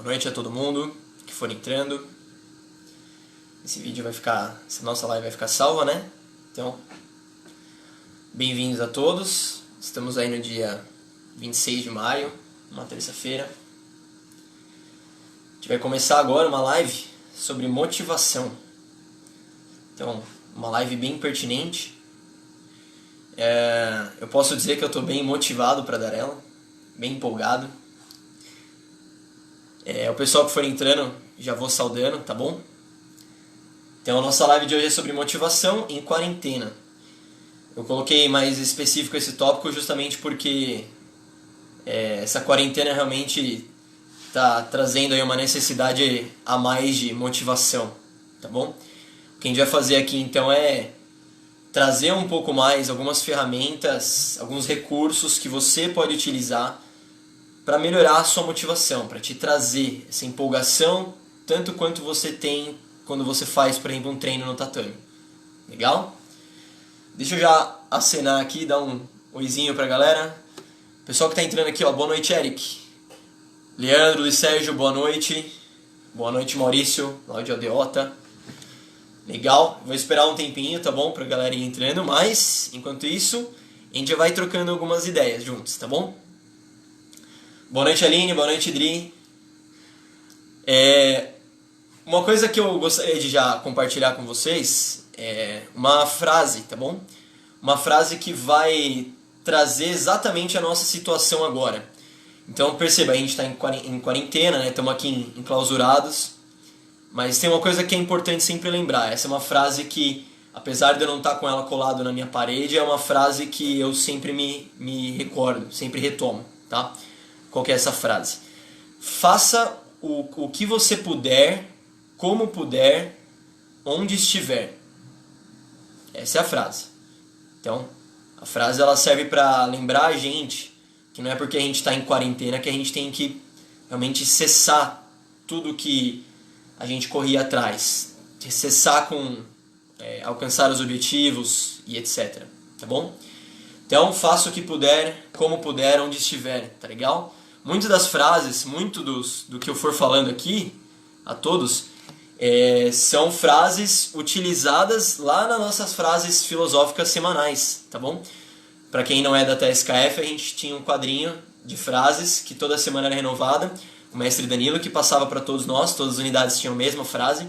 Boa noite a todo mundo que for entrando. Esse vídeo vai ficar, essa nossa live vai ficar salva, né? Então, bem-vindos a todos. Estamos aí no dia 26 de maio, uma terça-feira. A gente vai começar agora uma live sobre motivação. Então, uma live bem pertinente. Eu posso dizer que eu estou bem motivado para dar ela, bem empolgado. O pessoal que for entrando, já vou saudando, tá bom? Então a nossa live de hoje é sobre motivação em quarentena. Eu coloquei mais específico esse tópico justamente porque essa quarentena realmente está trazendo aí uma necessidade a mais de motivação, tá bom? O que a gente vai fazer aqui então é trazer um pouco mais algumas ferramentas, alguns recursos que você pode utilizar para melhorar a sua motivação, para te trazer essa empolgação tanto quanto você tem quando você faz, por exemplo, um treino no tatame. Legal? Deixa eu já acenar aqui, dar um oizinho pra galera. Pessoal que tá entrando aqui, ó, boa noite, Eric. Leandro, Luiz Sérgio, boa noite. Boa noite, Maurício, Cláudio Aldeota. Legal, vou esperar um tempinho, tá bom, pra galera ir entrando, mas, enquanto isso, a gente já vai trocando algumas ideias juntos, tá bom? Boa noite, Aline, boa noite, Dri. Uma coisa que eu gostaria de já compartilhar com vocês é uma frase, tá bom? Uma frase que vai trazer exatamente a nossa situação agora. Então perceba, a gente está em quarentena, né? Estamos aqui enclausurados, mas tem uma coisa que é importante sempre lembrar. Essa é uma frase que, apesar de eu não estar com ela colado na minha parede, é uma frase que eu sempre me recordo, sempre retomo, tá? Qual que é essa frase? Faça o que você puder, como puder, onde estiver. Essa é a frase. Então, a frase ela serve para lembrar a gente que não é porque a gente está em quarentena que a gente tem que realmente cessar tudo que a gente corria atrás. Cessar com alcançar os objetivos e etc. Tá bom? Então, faça o que puder, como puder, onde estiver. Tá legal? Muitas das frases, muito do que eu for falando aqui, a todos, são frases utilizadas lá nas nossas frases filosóficas semanais, tá bom? Para quem não é da TSKF, a gente tinha um quadrinho de frases que toda semana era renovada. O mestre Danilo que passava para todos nós, todas as unidades tinham a mesma frase.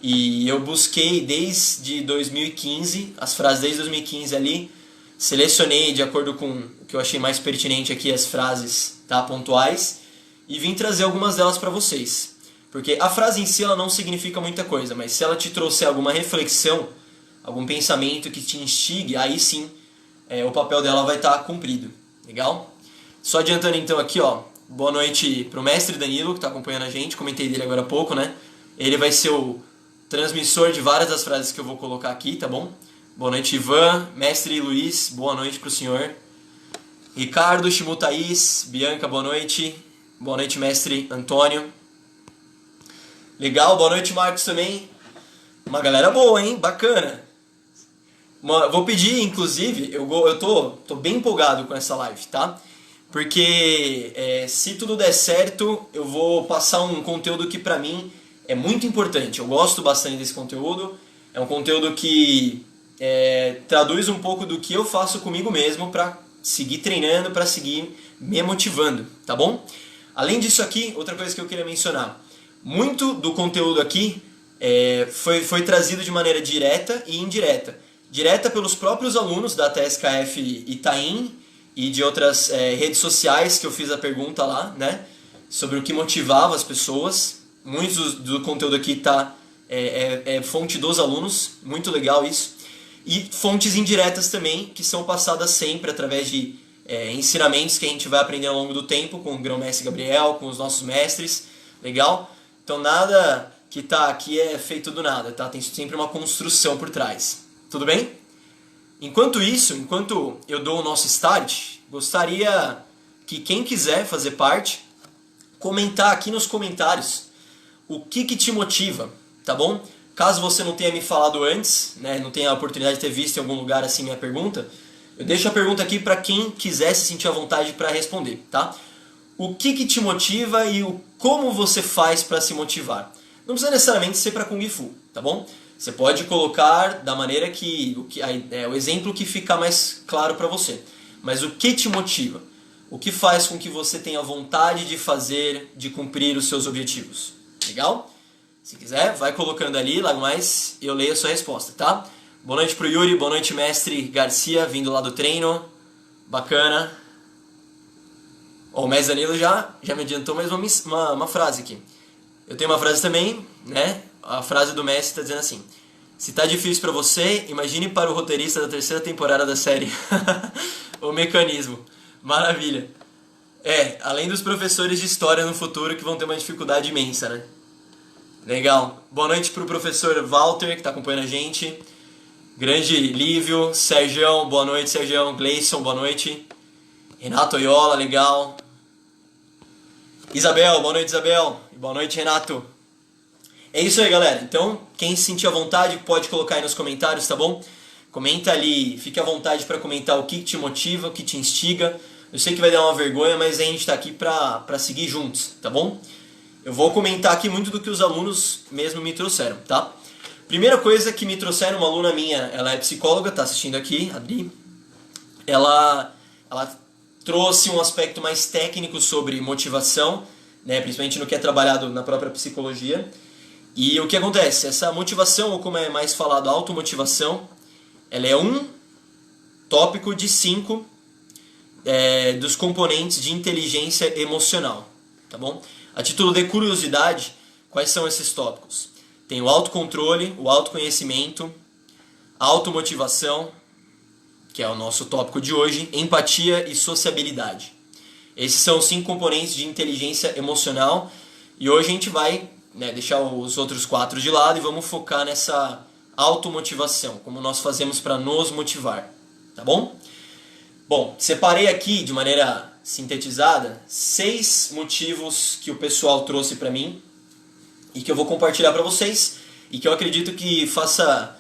E eu busquei desde 2015, as frases desde 2015 ali, selecionei de acordo com o que eu achei mais pertinente aqui as frases, tá, pontuais, e vim trazer algumas delas para vocês. Porque a frase em si ela não significa muita coisa, mas se ela te trouxer alguma reflexão, algum pensamento que te instigue, aí sim o papel dela vai estar cumprido. Legal? Só adiantando então aqui, ó, boa noite pro mestre Danilo que está acompanhando a gente, comentei dele agora há pouco, né? Ele vai ser o transmissor de várias das frases que eu vou colocar aqui, tá bom? Boa noite, Ivan, mestre Luiz, boa noite pro senhor. Ricardo, Shimu Thaís, Bianca, boa noite. Boa noite, mestre Antônio. Legal, boa noite, Marcos também. Uma galera boa, hein? Bacana. Vou pedir, inclusive, eu tô bem empolgado com essa live, tá? Porque se tudo der certo, eu vou passar um conteúdo que pra mim é muito importante. Eu gosto bastante desse conteúdo. É um conteúdo que traduz um pouco do que eu faço comigo mesmo pra seguir treinando, pra seguir me motivando, tá bom? Além disso aqui, outra coisa que eu queria mencionar. Muito do conteúdo aqui foi trazido de maneira direta e indireta. Direta pelos próprios alunos da TSKF Itaim e de outras redes sociais que eu fiz a pergunta lá, né? Sobre o que motivava as pessoas. Muito do conteúdo aqui é fonte dos alunos, muito legal isso. E fontes indiretas também, que são passadas sempre através de ensinamentos que a gente vai aprender ao longo do tempo com o grão-mestre Gabriel, com os nossos mestres. Legal? Então nada que está aqui é feito do nada, tá? Tem sempre uma construção por trás. Tudo bem? Enquanto isso, enquanto eu dou o nosso start, gostaria que quem quiser fazer parte, comentar aqui nos comentários o que te motiva, tá bom? Caso você não tenha me falado antes, né, não tenha a oportunidade de ter visto em algum lugar assim minha pergunta, eu deixo a pergunta aqui para quem quiser se sentir à vontade para responder, tá? O que te motiva e como você faz para se motivar. Não precisa necessariamente ser para Kung Fu, tá bom? Você pode colocar da maneira o exemplo que ficar mais claro para você. Mas o que te motiva? O que faz com que você tenha vontade de fazer, de cumprir os seus objetivos? Legal? Se quiser, vai colocando ali, logo mais eu leio a sua resposta, tá? Boa noite pro Yuri, boa noite mestre Garcia, vindo lá do treino. Bacana. O mestre Danilo já me adiantou mais uma frase aqui. Eu tenho uma frase também, né? A frase do mestre está dizendo assim: se tá difícil para você, imagine para o roteirista da terceira temporada da série. O mecanismo. Maravilha. Além dos professores de história no futuro que vão ter uma dificuldade imensa, né? Legal. Boa noite pro professor Walter, que está acompanhando a gente. Grande Lívio, Sergião, boa noite, Sergião. Gleison, boa noite. Renato Oyola, legal. Isabel, boa noite, Isabel. Boa noite, Renato. É isso aí, galera. Então, quem se sentir à vontade pode colocar aí nos comentários, tá bom? Comenta ali, fique à vontade para comentar o que te motiva, o que te instiga. Eu sei que vai dar uma vergonha, mas a gente está aqui para seguir juntos, tá bom? Eu vou comentar aqui muito do que os alunos mesmo me trouxeram, tá? Primeira coisa que me trouxeram, uma aluna minha, ela é psicóloga, tá assistindo aqui, Adri. Ela trouxe um aspecto mais técnico sobre motivação, né, principalmente no que é trabalhado na própria psicologia. E o que acontece? Essa motivação, ou como é mais falado, automotivação, ela é um tópico de 5 dos componentes de inteligência emocional, tá bom? A título de curiosidade, quais são esses tópicos? Tem o autocontrole, o autoconhecimento, a automotivação, que é o nosso tópico de hoje, empatia e sociabilidade. Esses são os 5 componentes de inteligência emocional e hoje a gente vai deixar os outros 4 de lado e vamos focar nessa automotivação, como nós fazemos para nos motivar, tá bom? Bom, separei aqui de maneira sintetizada 6 motivos que o pessoal trouxe para mim e que eu vou compartilhar para vocês e que eu acredito que faça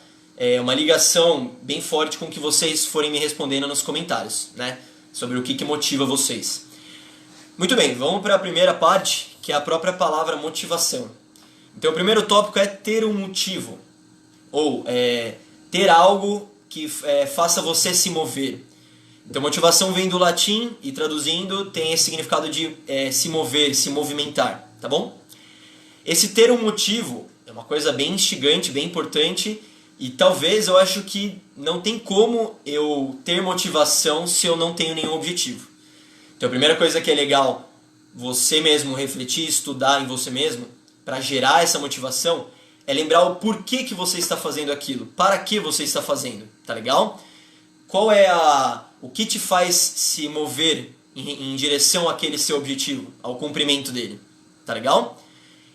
uma ligação bem forte com o que vocês forem me respondendo nos comentários, né? Sobre o que motiva vocês. Muito bem, vamos para a primeira parte, que é a própria palavra motivação. Então o primeiro tópico é ter um motivo, ou ter algo que faça você se mover. Então motivação vem do latim e traduzindo tem esse significado de se mover, se movimentar, tá bom? Esse ter um motivo é uma coisa bem instigante, bem importante e talvez eu acho que não tem como eu ter motivação se eu não tenho nenhum objetivo. Então a primeira coisa que é legal você mesmo refletir, estudar em você mesmo para gerar essa motivação é lembrar o porquê que você está fazendo aquilo, para que você está fazendo, tá legal? Qual é o que te faz se mover em direção àquele seu objetivo, ao cumprimento dele, tá legal?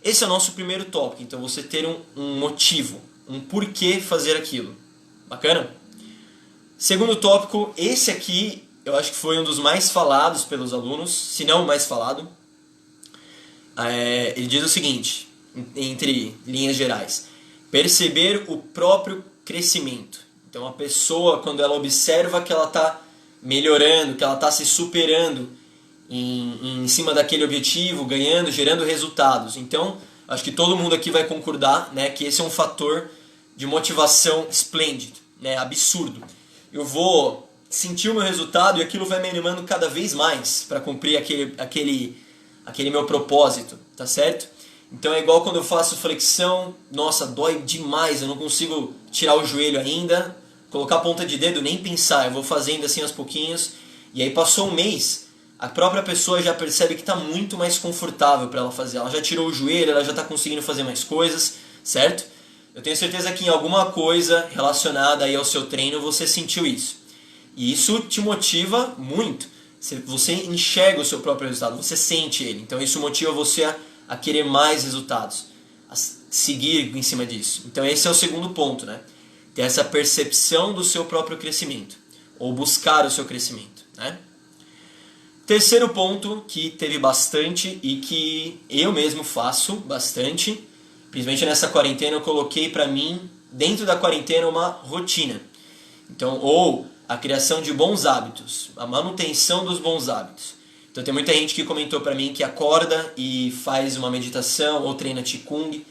Esse é o nosso primeiro tópico, então você ter um motivo, um porquê fazer aquilo, bacana? Segundo tópico, esse aqui eu acho que foi um dos mais falados pelos alunos, se não o mais falado. Ele diz o seguinte, entre linhas gerais: perceber o próprio crescimento. Então a pessoa, quando ela observa que ela está melhorando, que ela está se superando em cima daquele objetivo, ganhando, gerando resultados. Então acho que todo mundo aqui vai concordar, né, que esse é um fator de motivação esplêndido, né, absurdo. Eu vou sentir o meu resultado e aquilo vai me animando cada vez mais para cumprir aquele meu propósito, tá certo? Então é igual quando eu faço flexão, nossa, dói demais, eu não consigo tirar o joelho ainda, colocar a ponta de dedo, nem pensar, eu vou fazendo assim aos pouquinhos, e aí passou um mês, a própria pessoa já percebe que está muito mais confortável para ela fazer, ela já tirou o joelho, ela já está conseguindo fazer mais coisas, certo? Eu tenho certeza que em alguma coisa relacionada aí ao seu treino você sentiu isso. E isso te motiva muito. Você enxerga o seu próprio resultado, você sente ele. Então isso motiva você a querer mais resultados, a seguir em cima disso. Então esse é o segundo ponto, né? Ter essa percepção do seu próprio crescimento, ou buscar o seu crescimento, né? Terceiro ponto que teve bastante e que eu mesmo faço bastante, principalmente nessa quarentena, eu coloquei para mim, dentro da quarentena, uma rotina. Então, ou a criação de bons hábitos, a manutenção dos bons hábitos. Então tem muita gente que comentou pra mim que acorda e faz uma meditação ou treina Qigong.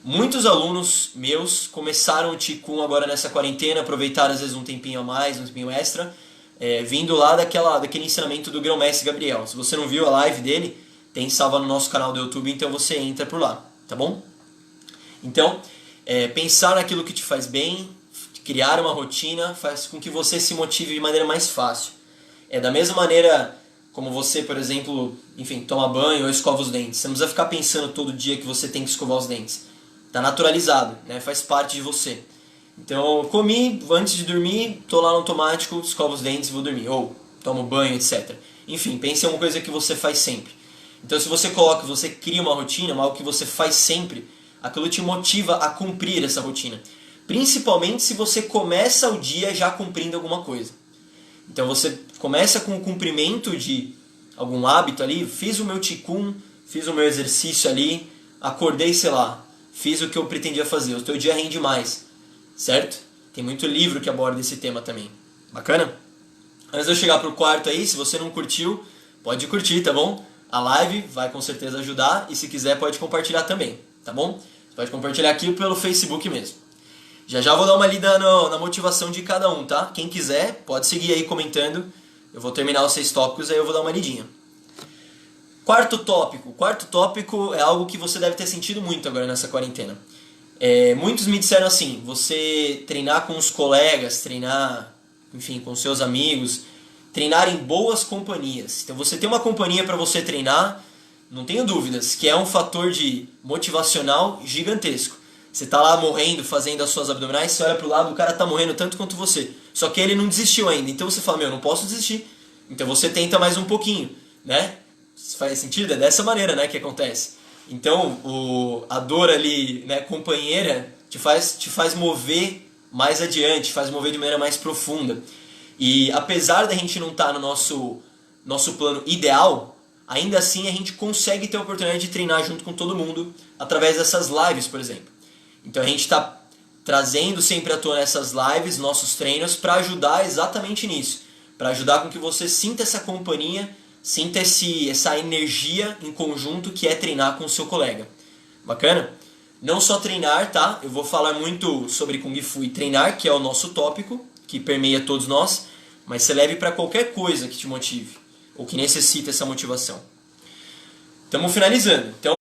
Muitos alunos meus começaram o Qigong agora nessa quarentena, aproveitaram às vezes um tempinho a mais, um tempinho extra, vindo lá daquele ensinamento do Grão-Mestre Gabriel. Se você não viu a live dele, tem salva no nosso canal do YouTube, então você entra por lá, tá bom? Então, pensar naquilo que te faz bem, criar uma rotina, faz com que você se motive de maneira mais fácil. Da mesma maneira como você, por exemplo, enfim, toma banho ou escova os dentes. Você não precisa ficar pensando todo dia que você tem que escovar os dentes. Está naturalizado, né? Faz parte de você. Então, comi, antes de dormir, tô lá no automático, escovo os dentes e vou dormir. Ou tomo banho, etc. Enfim, pense em uma coisa que você faz sempre. Então, se você cria uma rotina, algo que você faz sempre, aquilo te motiva a cumprir essa rotina. Principalmente se você começa o dia já cumprindo alguma coisa. Então você começa com o cumprimento de algum hábito ali, fiz o meu Qigong, fiz o meu exercício ali, acordei, sei lá, fiz o que eu pretendia fazer, o teu dia rende mais, certo? Tem muito livro que aborda esse tema também. Bacana? Antes de eu chegar pro quarto aí, se você não curtiu, pode curtir, tá bom? A live vai com certeza ajudar e se quiser pode compartilhar também, tá bom? Pode compartilhar aqui pelo Facebook mesmo. Já vou dar uma lida na motivação de cada um, tá? Quem quiser, pode seguir aí comentando. Eu vou terminar os 6 tópicos, aí eu vou dar uma lidinha. Quarto tópico. Quarto tópico é algo que você deve ter sentido muito agora nessa quarentena. Muitos me disseram assim, você treinar com os colegas, treinar, enfim, com seus amigos, treinar em boas companhias. Então você tem uma companhia para você treinar, não tenho dúvidas, que é um fator de motivacional gigantesco. Você tá lá morrendo, fazendo as suas abdominais, você olha pro lado, o cara tá morrendo tanto quanto você. Só que ele não desistiu ainda. Então você fala, não posso desistir. Então você tenta mais um pouquinho, né? Faz sentido? É dessa maneira, né, que acontece. Então, a dor ali, né, companheira, te faz mover mais adiante, te faz mover de maneira mais profunda. E apesar da gente não estar no nosso plano ideal, ainda assim a gente consegue ter a oportunidade de treinar junto com todo mundo através dessas lives, por exemplo. Então a gente está trazendo sempre à tona essas lives, nossos treinos, para ajudar exatamente nisso. Para ajudar com que você sinta essa companhia, sinta essa energia em conjunto que é treinar com o seu colega. Bacana? Não só treinar, tá? Eu vou falar muito sobre Kung Fu e treinar, que é o nosso tópico, que permeia todos nós, mas você leve para qualquer coisa que te motive, ou que necessita essa motivação. Estamos finalizando. Então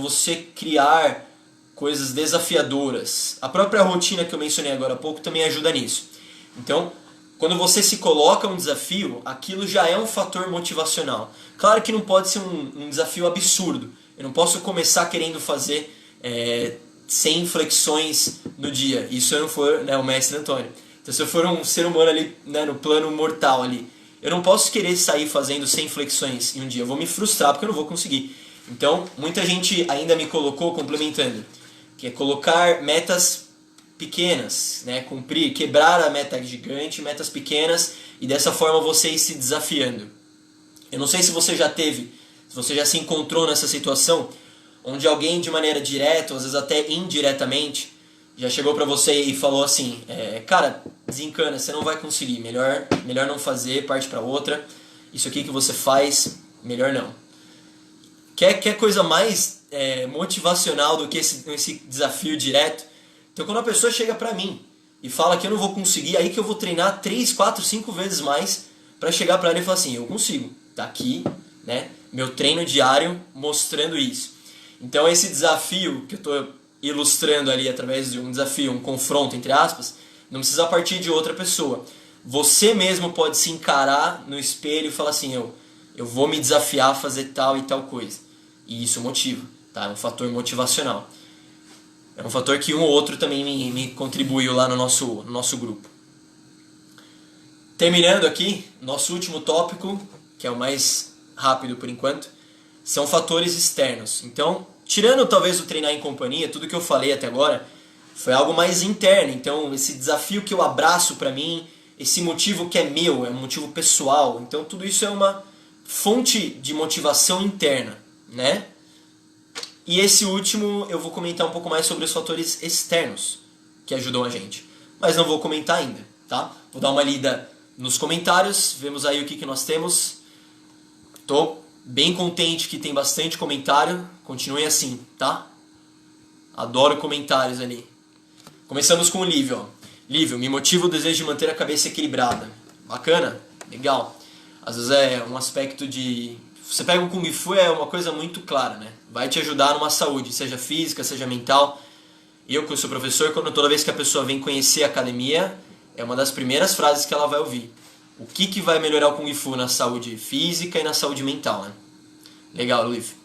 você criar coisas desafiadoras. A própria rotina que eu mencionei agora há pouco também ajuda nisso. Então, quando você se coloca um desafio, aquilo já é um fator motivacional. Claro que não pode ser um desafio absurdo. Eu não posso começar querendo fazer 100 flexões no dia. E se eu não for, né, o mestre Antônio. Então se eu for um ser humano ali, né, no plano mortal ali, eu não posso querer sair fazendo 100 flexões em um dia. Eu vou me frustrar porque eu não vou conseguir. Então, muita gente ainda me colocou complementando, que é colocar metas pequenas, né? Cumprir, quebrar a meta gigante, metas pequenas, e dessa forma você ir se desafiando. Eu não sei se você já se encontrou nessa situação, onde alguém de maneira direta, ou às vezes até indiretamente, já chegou pra você e falou assim, cara, desencana, você não vai conseguir, melhor não fazer, parte pra outra, isso aqui que você faz, melhor não. Quer coisa mais motivacional do que esse desafio direto? Então quando a pessoa chega pra mim e fala que eu não vou conseguir, aí que eu vou treinar 3, 4, 5 vezes mais pra chegar pra ela e falar assim, eu consigo, tá aqui, né, meu treino diário mostrando isso. Então esse desafio que eu tô ilustrando ali através de um desafio, um confronto entre aspas, não precisa partir de outra pessoa. Você mesmo pode se encarar no espelho e falar assim, eu vou me desafiar a fazer tal e tal coisa. E isso motiva, tá? É um fator motivacional. É um fator que um ou outro também me contribuiu lá no nosso grupo. Terminando aqui, nosso último tópico, que é o mais rápido por enquanto, são fatores externos. Então, tirando talvez o treinar em companhia, tudo que eu falei até agora foi algo mais interno. Então, esse desafio que eu abraço pra mim, esse motivo que é meu, é um motivo pessoal. Então, tudo isso é uma fonte de motivação interna, né? E esse último eu vou comentar um pouco mais sobre os fatores externos que ajudam a gente. Mas não vou comentar ainda, tá? Vou dar uma lida nos comentários, vemos aí o que nós temos. Tô bem contente que tem bastante comentário, continuem assim, tá? Adoro comentários ali. Começamos com o Lívio, ó. Lívio, me motiva o desejo de manter a cabeça equilibrada. Bacana? Legal. Às vezes é um aspecto de... Você pega o Kung Fu, é uma coisa muito clara, né? Vai te ajudar numa saúde, seja física, seja mental. Eu, que eu sou professor, toda vez que a pessoa vem conhecer a academia, é uma das primeiras frases que ela vai ouvir. O que vai melhorar o Kung Fu na saúde física e na saúde mental, né? Legal, Luiz.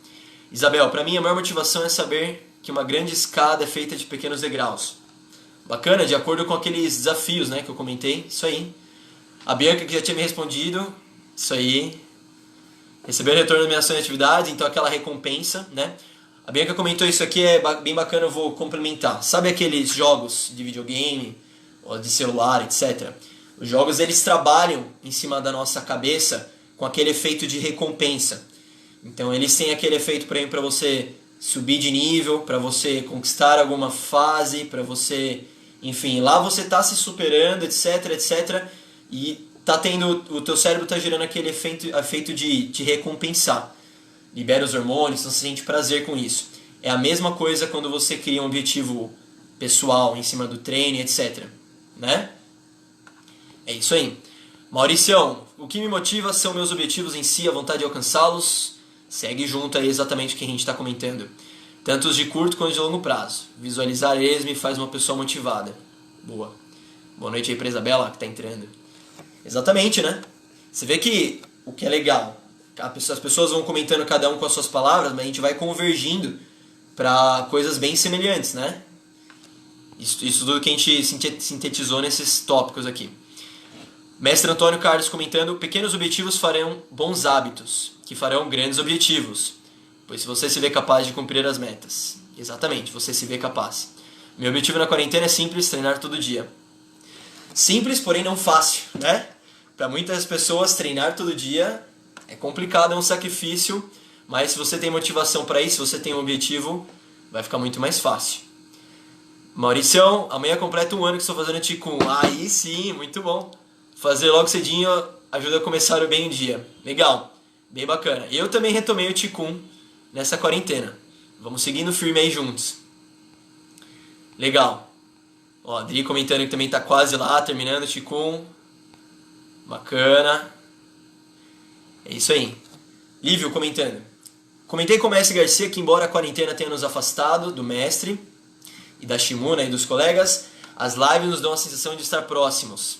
Isabel, pra mim a maior motivação é saber que uma grande escada é feita de pequenos degraus. Bacana, de acordo com aqueles desafios, né, que eu comentei. Isso aí. A Bianca, que já tinha me respondido. Isso aí. Receber o retorno da minha ação e atividade, então aquela recompensa, né? A Bianca comentou isso aqui, é bem bacana, eu vou complementar. Sabe aqueles jogos de videogame, ou de celular, etc. Os jogos, eles trabalham em cima da nossa cabeça com aquele efeito de recompensa. Então eles têm aquele efeito para você subir de nível, para você conquistar alguma fase, para você... Enfim, lá você está se superando, etc, etc. E tá tendo, o teu cérebro está gerando aquele efeito de te recompensar. Libera os hormônios, então você sente prazer com isso. É a mesma coisa quando você cria um objetivo pessoal em cima do treino, etc. Né? É isso aí. Mauricião, o que me motiva são meus objetivos em si, a vontade de alcançá-los. Segue junto aí exatamente o que a gente está comentando. Tanto os de curto quanto de longo prazo. Visualizar eles me faz uma pessoa motivada. Boa. Boa noite aí pra Isabela, que está entrando. Exatamente, né? Você vê que o que é legal, as pessoas vão comentando cada um com as suas palavras, mas a gente vai convergindo para coisas bem semelhantes, né? Isso tudo que a gente sintetizou nesses tópicos aqui. Mestre Antônio Carlos comentando: pequenos objetivos farão bons hábitos, que farão grandes objetivos, pois se você se vê capaz de cumprir as metas. Exatamente, você se vê capaz. Meu objetivo na quarentena é simples, treinar todo dia. Simples, porém não fácil, né? Para muitas pessoas, treinar todo dia é complicado, é um sacrifício, mas se você tem motivação para isso, se você tem um objetivo, vai ficar muito mais fácil. Mauricião, amanhã completa um ano que estou fazendo Qigong. Aí sim, muito bom. Fazer logo cedinho ajuda a começar bem o dia. Legal, bem bacana. Eu também retomei o Qigong nessa quarentena. Vamos seguindo firme aí juntos. Legal. Ó, a Adri comentando que também está quase lá, terminando o Qigong. Bacana. É isso aí. Lívio comentando: comentei com o mestre Garcia que, embora a quarentena tenha nos afastado do mestre e da Shimuna e dos colegas, as lives nos dão a sensação de estar próximos.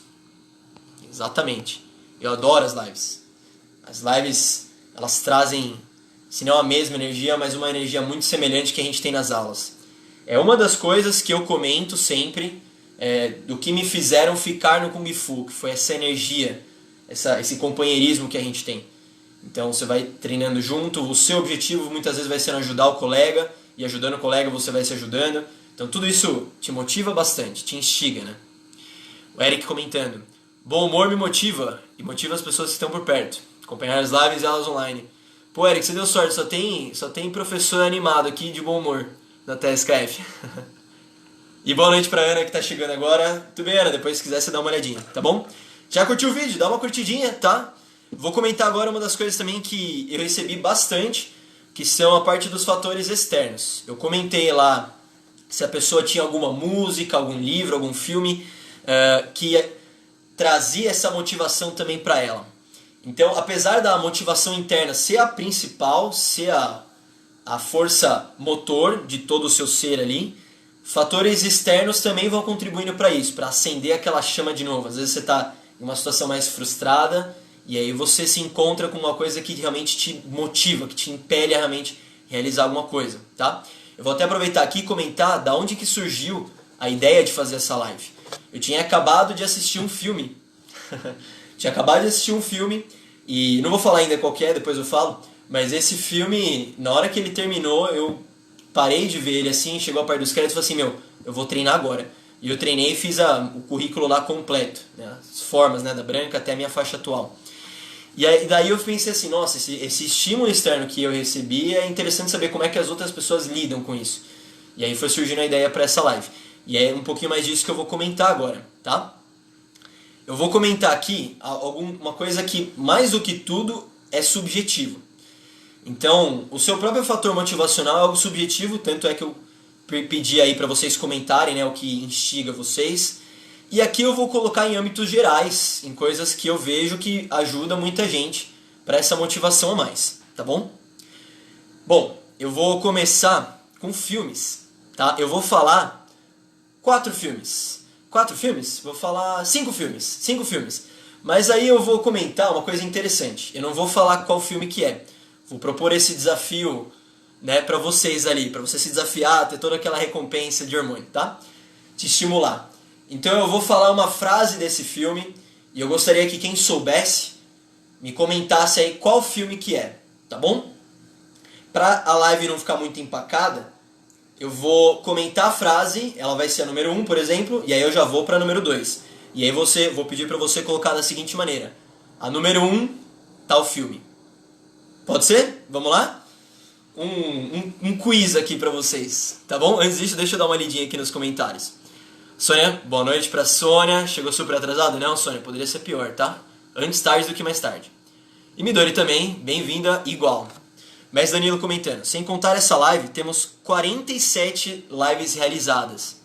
Exatamente. Eu adoro as lives. As lives, elas trazem, se não a mesma energia, mas uma energia muito semelhante que a gente tem nas aulas. É uma das coisas que eu comento sempre, do que me fizeram ficar no Kung Fu, que foi essa energia, esse companheirismo que a gente tem. Então você vai treinando junto, o seu objetivo muitas vezes vai ser ajudar o colega, e ajudando o colega você vai se ajudando. Então tudo isso te motiva bastante, te instiga, né? O Eric comentando: bom humor me motiva, e motiva as pessoas que estão por perto. Acompanhar as lives e aulas online. Pô, Eric, você deu sorte, só tem professor animado aqui de bom humor na TSKF. E boa noite pra Ana que tá chegando agora. Tudo bem, Ana? Depois se quiser você dá uma olhadinha, tá bom? Já curtiu o vídeo? Dá uma curtidinha, tá? Vou comentar agora uma das coisas também que eu recebi bastante, que são a parte dos fatores externos. Eu comentei lá se a pessoa tinha alguma música, algum livro, algum filme que trazia essa motivação também para ela. Então, apesar da motivação interna ser a principal, ser a força motor de todo o seu ser ali, fatores externos também vão contribuindo para isso, para acender aquela chama de novo. Às vezes você está em uma situação mais frustrada e aí você se encontra com uma coisa que realmente te motiva, que te impele a realmente realizar alguma coisa, tá? Eu vou até aproveitar aqui e comentar da onde que surgiu a ideia de fazer essa live. Eu tinha acabado de assistir um filme. Tinha acabado de assistir um filme e não vou falar ainda qual que é, depois eu falo, mas esse filme, na hora que ele terminou, eu parei de ver ele assim, chegou a parte dos créditos e falei assim: eu vou treinar agora. E eu treinei e fiz o currículo lá completo, né, as formas, né, da branca até a minha faixa atual. E aí, daí eu pensei assim: nossa, esse estímulo externo que eu recebi, é interessante saber como é que as outras pessoas lidam com isso. E aí foi surgindo a ideia para essa live. E é um pouquinho mais disso que eu vou comentar agora, tá? eu vou comentar aqui alguma coisa que, mais do que tudo, é subjetivo. Então, o seu próprio fator motivacional é algo subjetivo, tanto é que eu pedi aí para vocês comentarem, né, o que instiga vocês. E aqui eu vou colocar em âmbitos gerais, em coisas que eu vejo que ajudam muita gente para essa motivação a mais, tá bom? Bom, eu vou começar com filmes, tá? Eu vou falar 4 filmes. 4 filmes? Vou falar 5 filmes. 5 filmes. Mas aí eu vou comentar uma coisa interessante. Eu não vou falar qual filme que é. Vou propor esse desafio, né, para vocês ali, para você se desafiar, ter toda aquela recompensa de hormônio, tá? Te estimular. Então eu vou falar uma frase desse filme e eu gostaria que quem soubesse me comentasse aí qual filme que é, tá bom? Pra a live não ficar muito empacada, eu vou comentar a frase, ela vai ser a número 1, por exemplo, e aí eu já vou pra número 2. E aí vou pedir pra você colocar da seguinte maneira: a número 1, tal filme. Pode ser? Vamos lá? Um quiz aqui pra vocês, tá bom? Antes disso, deixa eu dar uma lidinha aqui nos comentários. Sônia, boa noite pra Sônia. Chegou super atrasado? Não, Sônia, poderia ser pior, tá? Antes tarde do que mais tarde. E Midori também, bem-vinda, igual. Mestre Danilo comentando: sem contar essa live, temos 47 lives realizadas.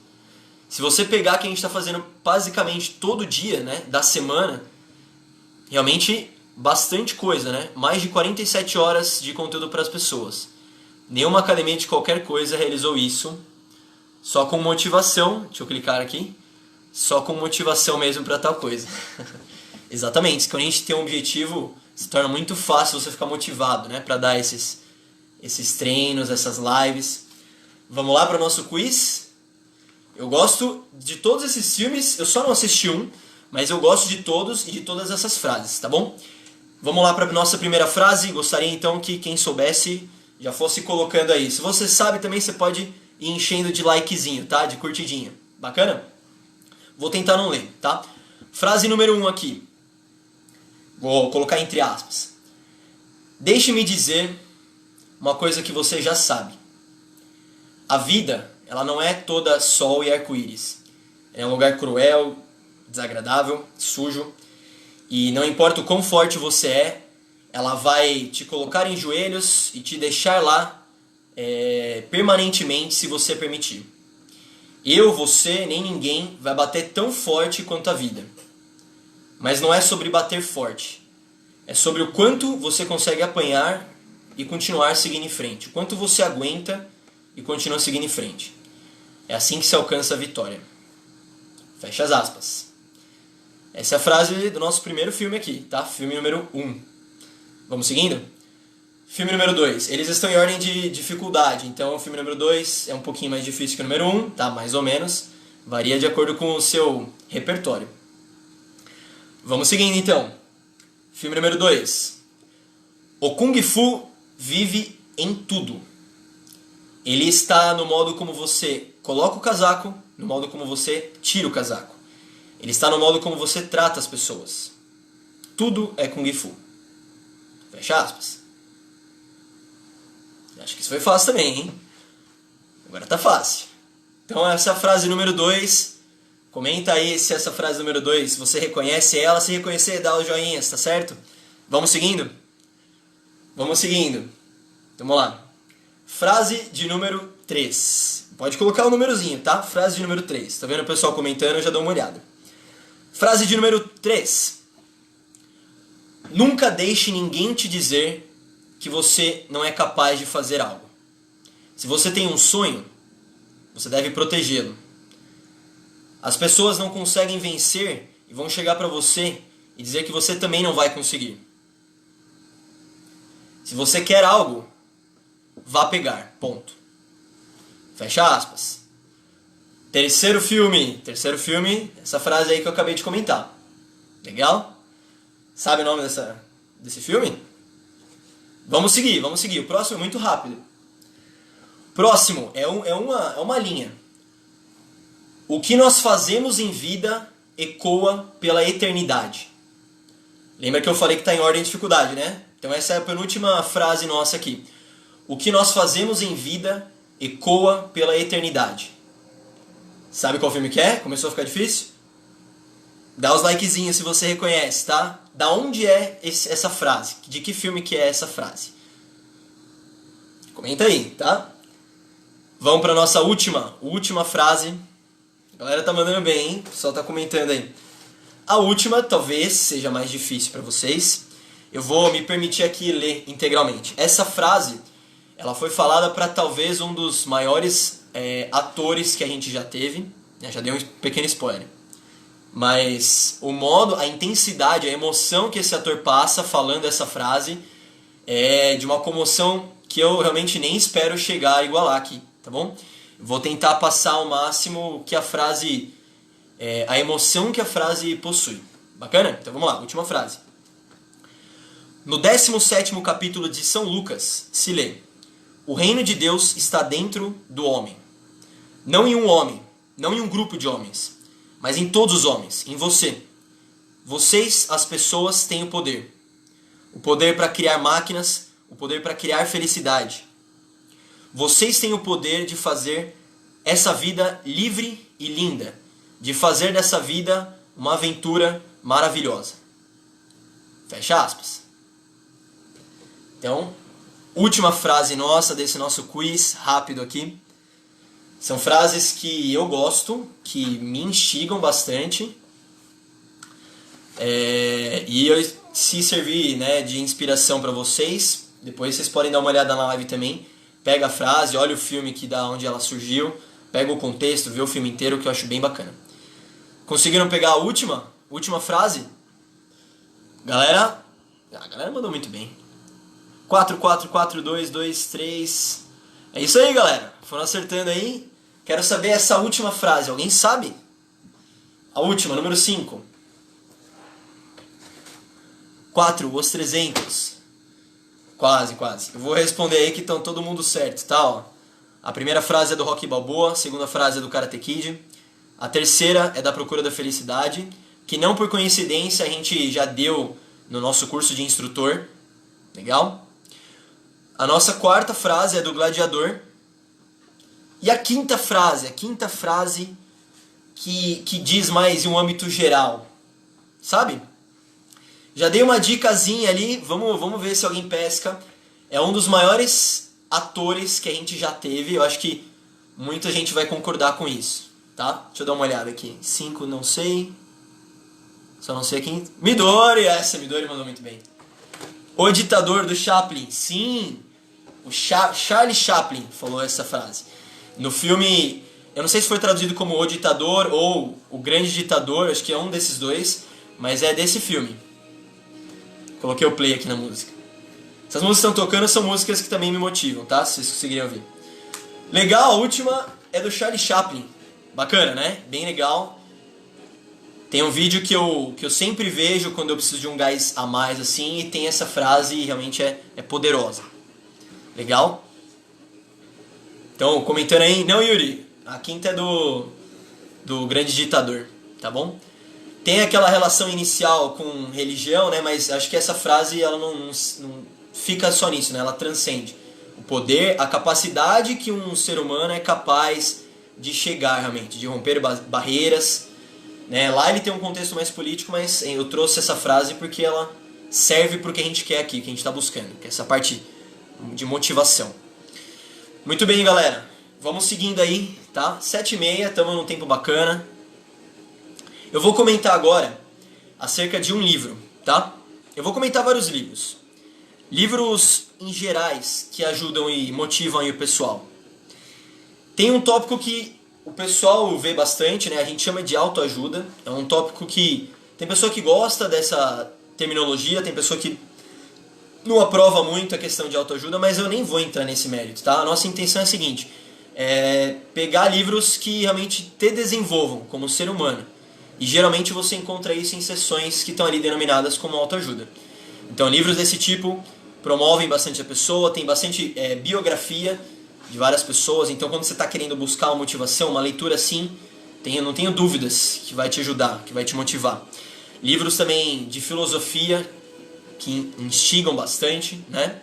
Se você pegar que a gente está fazendo basicamente todo dia, né, da semana, realmente bastante coisa, né? Mais de 47 horas de conteúdo para as pessoas. Nenhuma academia de qualquer coisa realizou isso. Só com motivação, deixa eu clicar aqui, só com motivação mesmo para tal coisa. Exatamente, quando a gente tem um objetivo, se torna muito fácil você ficar motivado, né, para dar esses treinos, essas lives. Vamos lá para o nosso quiz. Eu gosto de todos esses filmes, eu só não assisti um, mas eu gosto de todos e de todas essas frases, tá bom? Vamos lá para a nossa primeira frase. Gostaria então que quem soubesse já fosse colocando aí. Se você sabe também, você pode ir enchendo de likezinho, tá? De curtidinha. Bacana? Vou tentar não ler, tá? Frase número 1 aqui. Vou colocar entre aspas. Deixe-me dizer uma coisa que você já sabe. A vida, ela não é toda sol e arco-íris. É um lugar cruel, desagradável, sujo. E não importa o quão forte você é, ela vai te colocar em joelhos e te deixar lá permanentemente, se você permitir. Eu, você, nem ninguém vai bater tão forte quanto a vida. Mas não é sobre bater forte. É sobre o quanto você consegue apanhar e continuar seguindo em frente. O quanto você aguenta e continua seguindo em frente. É assim que se alcança a vitória. Fecha as aspas. Essa é a frase do nosso primeiro filme aqui, tá? Filme número 1. Vamos seguindo? Filme número 2. Eles estão em ordem de dificuldade. Então o filme número 2 é um pouquinho mais difícil que o número 1, tá? Mais ou menos. Varia de acordo com o seu repertório. Vamos seguindo então. Filme número 2. O Kung Fu vive em tudo. Ele está no modo como você coloca o casaco, no modo como você tira o casaco. Ele está no modo como você trata as pessoas. Tudo é Kung Fu. Fecha aspas. Acho que isso foi fácil também, hein? Agora tá fácil. Então essa é a frase número 2. Comenta aí se essa frase número 2, se você reconhece ela. Se reconhecer, dá os joinhas, tá certo? Vamos seguindo? Vamos seguindo. Vamos lá. Frase de número 3. Pode colocar o númerozinho, tá? Frase de número 3. Tá vendo o pessoal comentando? Eu já dou uma olhada. Frase de número 3. Nunca deixe ninguém te dizer que você não é capaz de fazer algo. Se você tem um sonho, você deve protegê-lo. As pessoas não conseguem vencer e vão chegar para você e dizer que você também não vai conseguir. Se você quer algo, vá pegar. Ponto. Fecha aspas. Terceiro filme, essa frase aí que eu acabei de comentar. Legal? Sabe o nome desse filme? Vamos seguir. O próximo é muito rápido. Próximo é uma linha. O que nós fazemos em vida ecoa pela eternidade. Lembra que eu falei que está em ordem de dificuldade, né? Então essa é a penúltima frase nossa aqui. O que nós fazemos em vida ecoa pela eternidade. Sabe qual filme que é? Começou a ficar difícil? Dá os likezinhos se você reconhece, tá? Da onde é essa frase? De que filme que é essa frase? Comenta aí, tá? Vamos para nossa última frase. A galera tá mandando bem, hein? O pessoal tá comentando aí. A última talvez seja mais difícil para vocês. Eu vou me permitir aqui ler integralmente. Essa frase, ela foi falada para talvez um dos maiores atores que a gente já teve. Já dei um pequeno spoiler. Mas o modo, a intensidade, a emoção que esse ator passa falando essa frase é de uma comoção que eu realmente nem espero chegar a igualar aqui, tá bom? Vou tentar passar ao máximo que a frase, a emoção que a frase possui. Bacana? Então vamos lá, última frase. No 17º capítulo de São Lucas se lê: o reino de Deus está dentro do homem. Não em um homem, não em um grupo de homens, mas em todos os homens, em você. Vocês, as pessoas, têm o poder. O poder para criar máquinas, o poder para criar felicidade. Vocês têm o poder de fazer essa vida livre e linda, de fazer dessa vida uma aventura maravilhosa. Fecha aspas. Então, última frase nossa desse nosso quiz rápido aqui. São frases que eu gosto, que me instigam bastante. Se servir, né, de inspiração para vocês, depois vocês podem dar uma olhada na live também. Pega a frase, olha o filme onde ela surgiu, pega o contexto, vê o filme inteiro, que eu acho bem bacana. Conseguiram pegar a última frase? A galera mandou muito bem. 4, 4, 4, 2, 2, 3. É isso aí, galera. Foram acertando aí. Quero saber essa última frase. Alguém sabe? A última, número 5. 4, os 300. Quase. Eu vou responder aí que estão todo mundo certo, tá? Ó. A primeira frase é do Rocky Balboa, a segunda frase é do Karate Kid, a terceira é da Procura da Felicidade, que não por coincidência a gente já deu no nosso curso de instrutor. Legal? A nossa quarta frase é do Gladiador. E a quinta frase que diz mais em um âmbito geral, sabe? Já dei uma dicasinha ali, vamos ver se alguém pesca. É um dos maiores atores que a gente já teve, eu acho que muita gente vai concordar com isso, tá? Deixa eu dar uma olhada aqui. 5, não sei. Só não sei quem. Midori! Essa Midori mandou muito bem. O ditador do Chaplin. Sim! O Charlie Chaplin falou essa frase. No filme, eu não sei se foi traduzido como O Ditador ou O Grande Ditador, acho que é um desses dois, mas é desse filme. Coloquei o play aqui na música. Essas músicas que estão tocando são músicas que também me motivam, tá? Se vocês conseguirem ouvir. Legal, a última é do Charlie Chaplin. Bacana, né? Bem legal. Tem um vídeo que eu sempre vejo quando eu preciso de um gás a mais, assim, e tem essa frase e realmente é poderosa. Legal? Então, comentando aí, não, Yuri, a quinta é do Grande Ditador, tá bom? Tem aquela relação inicial com religião, né? Mas acho que essa frase ela não fica só nisso, né? Ela transcende o poder, a capacidade que um ser humano é capaz de chegar realmente, de romper barreiras, né? Lá ele tem um contexto mais político, mas eu trouxe essa frase porque ela serve para o que a gente quer aqui, que a gente está buscando, que é essa parte de motivação. Muito bem, galera. Vamos seguindo aí, tá? 7h30, estamos num tempo bacana. Eu vou comentar agora acerca de um livro, tá? Eu vou comentar vários livros. Livros em gerais que ajudam e motivam aí o pessoal. Tem um tópico que o pessoal vê bastante, né? A gente chama de autoajuda. É um tópico que tem pessoa que gosta dessa terminologia, tem pessoa que não aprova muito a questão de autoajuda, mas eu nem vou entrar nesse mérito, tá? A nossa intenção é a seguinte, é pegar livros que realmente te desenvolvam como ser humano. E geralmente você encontra isso em sessões que estão ali denominadas como autoajuda. Então livros desse tipo promovem bastante a pessoa, tem bastante biografia de várias pessoas, então quando você está querendo buscar uma motivação, uma leitura assim, não tenho dúvidas que vai te ajudar, que vai te motivar. Livros também de filosofia, que instigam bastante, né?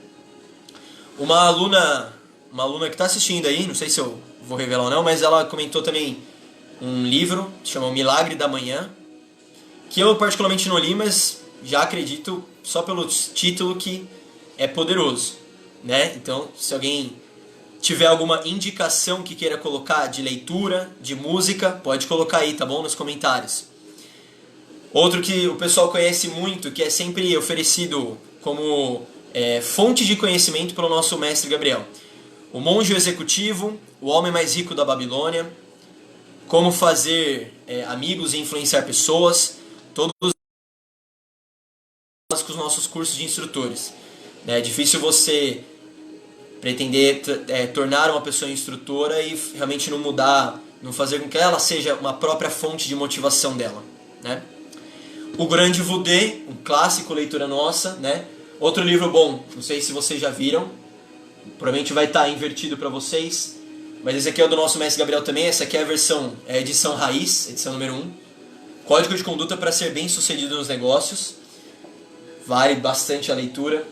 Uma aluna que está assistindo aí, não sei se eu vou revelar ou não, mas ela comentou também um livro, que chama O Milagre da Manhã, que eu particularmente não li, mas já acredito só pelo título que é poderoso, né? Então, se alguém tiver alguma indicação que queira colocar de leitura, de música, pode colocar aí, tá bom? Nos comentários. Outro que o pessoal conhece muito, que é sempre oferecido como fonte de conhecimento pelo nosso mestre Gabriel. O Monge Executivo, O Homem Mais Rico da Babilônia, Como Fazer Amigos e Influenciar Pessoas, todos com os nossos cursos de instrutores. É difícil você pretender tornar uma pessoa instrutora e realmente não mudar, não fazer com que ela seja uma própria fonte de motivação dela, né? O Grande Voudê, um clássico, leitura nossa, né? Outro livro bom, não sei se vocês já viram, provavelmente vai estar invertido para vocês, mas esse aqui é o do nosso mestre Gabriel também. Essa aqui é a versão, edição raiz, edição número 1. Código de conduta para ser bem sucedido nos negócios. Vale bastante a leitura.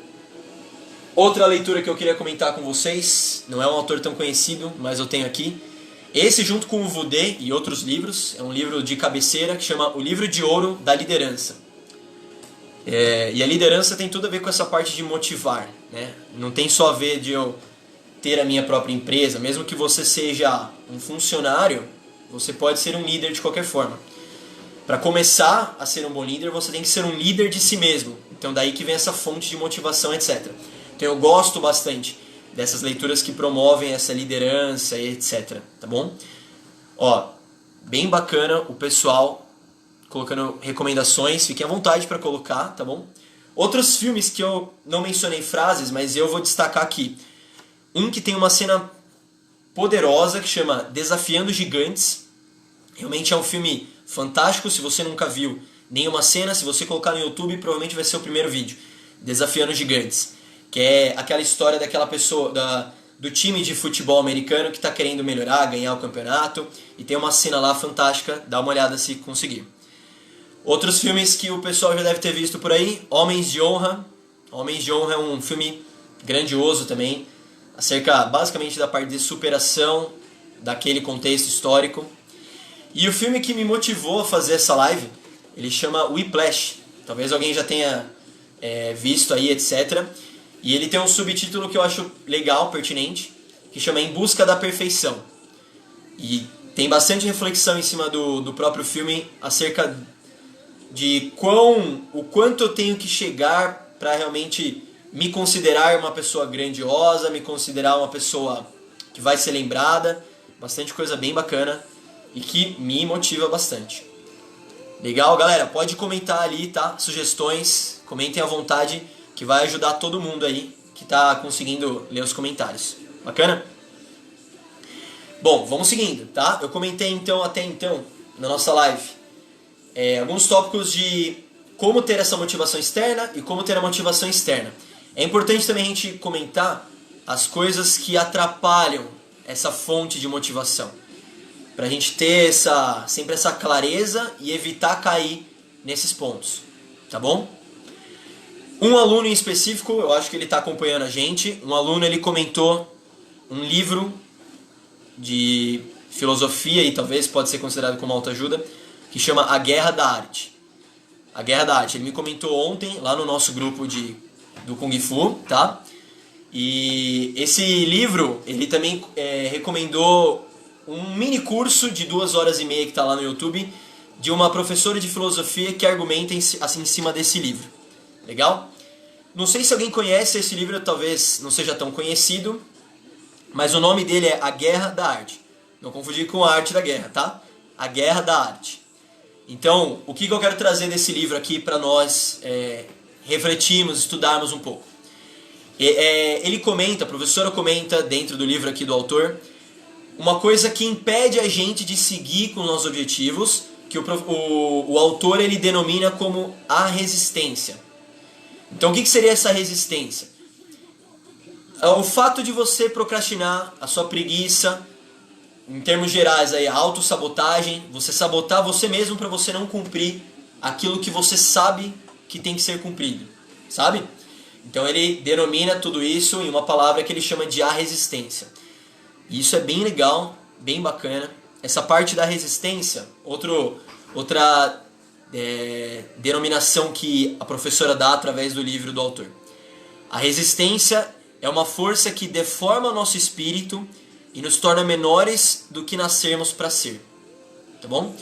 Outra leitura que eu queria comentar com vocês, não é um autor tão conhecido, mas eu tenho aqui. Esse, junto com o Voudê e outros livros, é um livro de cabeceira que chama O Livro de Ouro da Liderança. E a liderança tem tudo a ver com essa parte de motivar, né? Não tem só a ver de eu ter a minha própria empresa. Mesmo que você seja um funcionário, você pode ser um líder de qualquer forma. Para começar a ser um bom líder, você tem que ser um líder de si mesmo. Então daí que vem essa fonte de motivação, etc. Então eu gosto bastante dessas leituras que promovem essa liderança e etc. Tá bom? Ó, bem bacana o pessoal colocando recomendações. Fiquem à vontade para colocar, tá bom? Outros filmes que eu não mencionei frases, mas eu vou destacar aqui. Um que tem uma cena poderosa que chama Desafiando Gigantes. Realmente é um filme fantástico. Se você nunca viu nenhuma cena, se você colocar no YouTube, provavelmente vai ser o primeiro vídeo. Desafiando Gigantes. Que é aquela história daquela pessoa, do time de futebol americano que está querendo melhorar, ganhar o campeonato. E tem uma cena lá fantástica, dá uma olhada se conseguir. Outros filmes que o pessoal já deve ter visto por aí, Homens de Honra. Homens de Honra é um filme grandioso também, acerca basicamente da parte de superação daquele contexto histórico. E o filme que me motivou a fazer essa live, ele chama Whiplash. Talvez alguém já tenha visto aí, etc. E ele tem um subtítulo que eu acho legal, pertinente, que chama Em Busca da Perfeição. E tem bastante reflexão em cima do próprio filme acerca de o quanto eu tenho que chegar para realmente me considerar uma pessoa grandiosa, me considerar uma pessoa que vai ser lembrada. Bastante coisa bem bacana e que me motiva bastante. Legal, galera? Pode comentar ali, tá? Sugestões, comentem à vontade, que vai ajudar todo mundo aí que tá conseguindo ler os comentários. Bacana? Bom, vamos seguindo, tá? Eu comentei então, até então, na nossa live, alguns tópicos de como ter essa motivação externa e como ter a motivação externa. É importante também a gente comentar as coisas que atrapalham essa fonte de motivação, para a gente ter sempre essa clareza e evitar cair nesses pontos, tá bom? Um aluno em específico, eu acho que ele está acompanhando a gente, um aluno ele comentou um livro de filosofia e talvez pode ser considerado como autoajuda, que chama A Guerra da Arte. A Guerra da Arte, ele me comentou ontem lá no nosso grupo do Kung Fu, tá? E esse livro, ele também recomendou um mini curso de 2h30 que está lá no YouTube, de uma professora de filosofia que argumenta assim, em cima desse livro. Legal? Não sei se alguém conhece esse livro, talvez não seja tão conhecido, mas o nome dele é A Guerra da Arte. Não confundir com a arte da guerra, tá? A Guerra da Arte. Então, o que eu quero trazer desse livro aqui para nós refletirmos, estudarmos um pouco? Ele comenta, a professora comenta dentro do livro aqui do autor, uma coisa que impede a gente de seguir com os nossos objetivos, que o autor ele denomina como a resistência. Então o que seria essa resistência? O fato de você procrastinar, a sua preguiça, em termos gerais, a autossabotagem, você sabotar você mesmo para você não cumprir aquilo que você sabe que tem que ser cumprido, sabe? Então ele denomina tudo isso em uma palavra que ele chama de a resistência. E isso é bem legal, bem bacana. Essa parte da resistência, outra denominação que a professora dá através do livro do autor. A resistência é uma força que deforma o nosso espírito e nos torna menores do que nascermos para ser. Tá bom?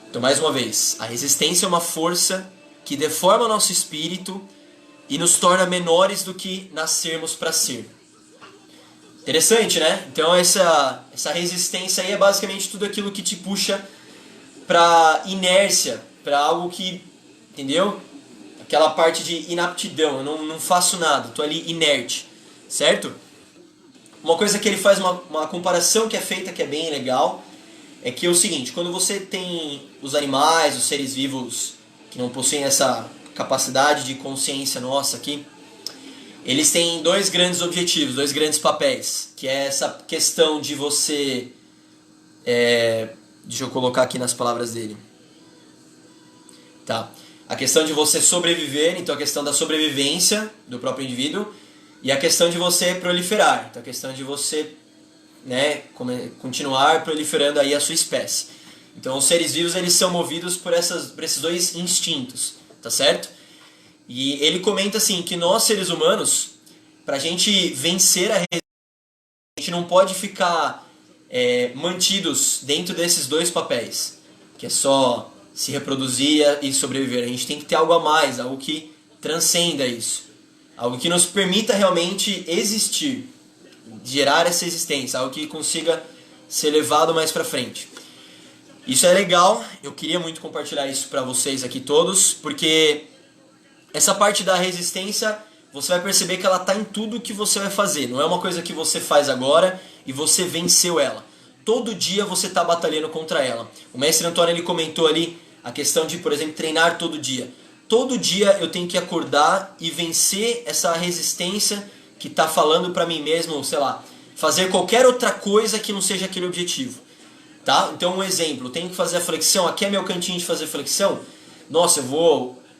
Então, mais uma vez, a resistência é uma força que deforma o nosso espírito e nos torna menores do que nascermos para ser. Interessante, né? Então, essa resistência aí é basicamente tudo aquilo que te puxa para inércia, para algo que, entendeu? Aquela parte de inaptidão, eu não faço nada, estou ali inerte, certo? Uma coisa que ele faz uma comparação que é feita, que é bem legal, é que é o seguinte: quando você tem os animais, os seres vivos que não possuem essa capacidade de consciência nossa aqui, eles têm dois grandes objetivos, dois grandes papéis, que é essa questão de você... deixa eu colocar aqui nas palavras dele. Tá. A questão de você sobreviver, então a questão da sobrevivência do próprio indivíduo, e a questão de você proliferar, então a questão de você, né, continuar proliferando aí a sua espécie. Então os seres vivos, eles são movidos por esses dois instintos, tá certo? E ele comenta assim, que nós seres humanos, pra gente vencer a resistência, a gente não pode ficar mantidos dentro desses dois papéis, que é só se reproduzir e sobreviver. A gente tem que ter algo a mais, algo que transcenda isso, algo que nos permita realmente existir, gerar essa existência, algo que consiga ser levado mais pra frente. Isso é legal, eu queria muito compartilhar isso pra vocês aqui todos, porque essa parte da resistência, você vai perceber que ela está em tudo que você vai fazer. Não é uma coisa que você faz agora e você venceu ela. Todo dia você está batalhando contra ela. O mestre Antônio, ele comentou ali a questão de, por exemplo, treinar todo dia. Todo dia eu tenho que acordar e vencer essa resistência que está falando para mim mesmo, sei lá, fazer qualquer outra coisa que não seja aquele objetivo. Tá? Então, um exemplo, eu tenho que fazer a flexão, aqui é meu cantinho de fazer flexão. Nossa,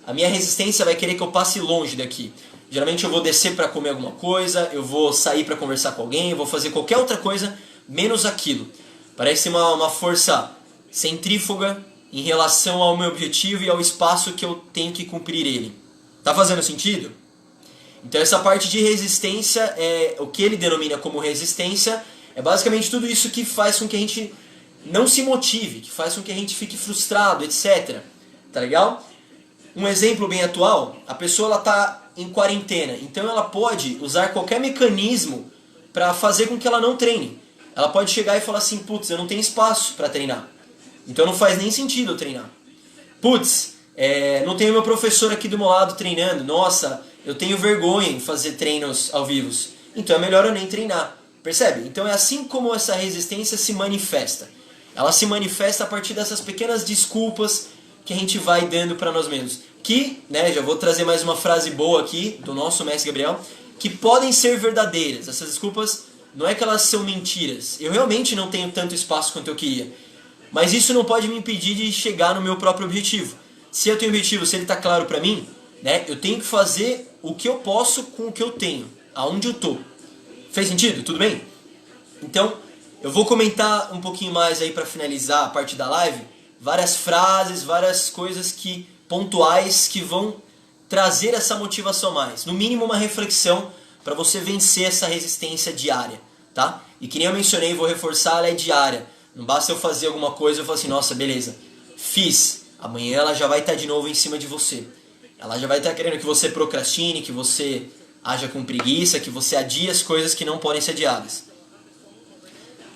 a minha resistência vai querer que eu passe longe daqui. Geralmente eu vou descer para comer alguma coisa, eu vou sair para conversar com alguém, eu vou fazer qualquer outra coisa, menos aquilo. Parece uma força centrífuga em relação ao meu objetivo e ao espaço que eu tenho que cumprir ele. Tá fazendo sentido? Então essa parte de resistência, o que ele denomina como resistência, é basicamente tudo isso que faz com que a gente não se motive, que faz com que a gente fique frustrado, etc. Tá legal? Um exemplo bem atual, a pessoa está em quarentena, então ela pode usar qualquer mecanismo para fazer com que ela não treine. Ela pode chegar e falar assim, putz, eu não tenho espaço para treinar, então não faz nem sentido eu treinar. Putz, não tenho meu professor aqui do meu lado treinando, nossa, eu tenho vergonha em fazer treinos ao vivo, então é melhor eu nem treinar. Percebe? Então é assim como essa resistência se manifesta. Ela se manifesta a partir dessas pequenas desculpas que a gente vai dando para nós mesmos. Que, né, já vou trazer mais uma frase boa aqui do nosso mestre Gabriel, que podem ser verdadeiras. Essas desculpas não é que elas são mentiras. Eu realmente não tenho tanto espaço quanto eu queria. Mas isso não pode me impedir de chegar no meu próprio objetivo. Se eu tenho um objetivo, se ele está claro para mim, né, eu tenho que fazer o que eu posso com o que eu tenho, aonde eu tô. Fez sentido? Tudo bem? Então, eu vou comentar um pouquinho mais aí para finalizar a parte da live, várias frases, várias coisas pontuais que vão trazer essa motivação a mais. No mínimo uma reflexão para você vencer essa resistência diária, tá? E que nem eu mencionei, vou reforçar, ela é diária. Não basta eu fazer alguma coisa e eu falo assim, nossa, beleza, fiz. Amanhã ela já vai estar de novo em cima de você. Ela já vai estar querendo que você procrastine, que você haja com preguiça, que você adie as coisas que não podem ser adiadas.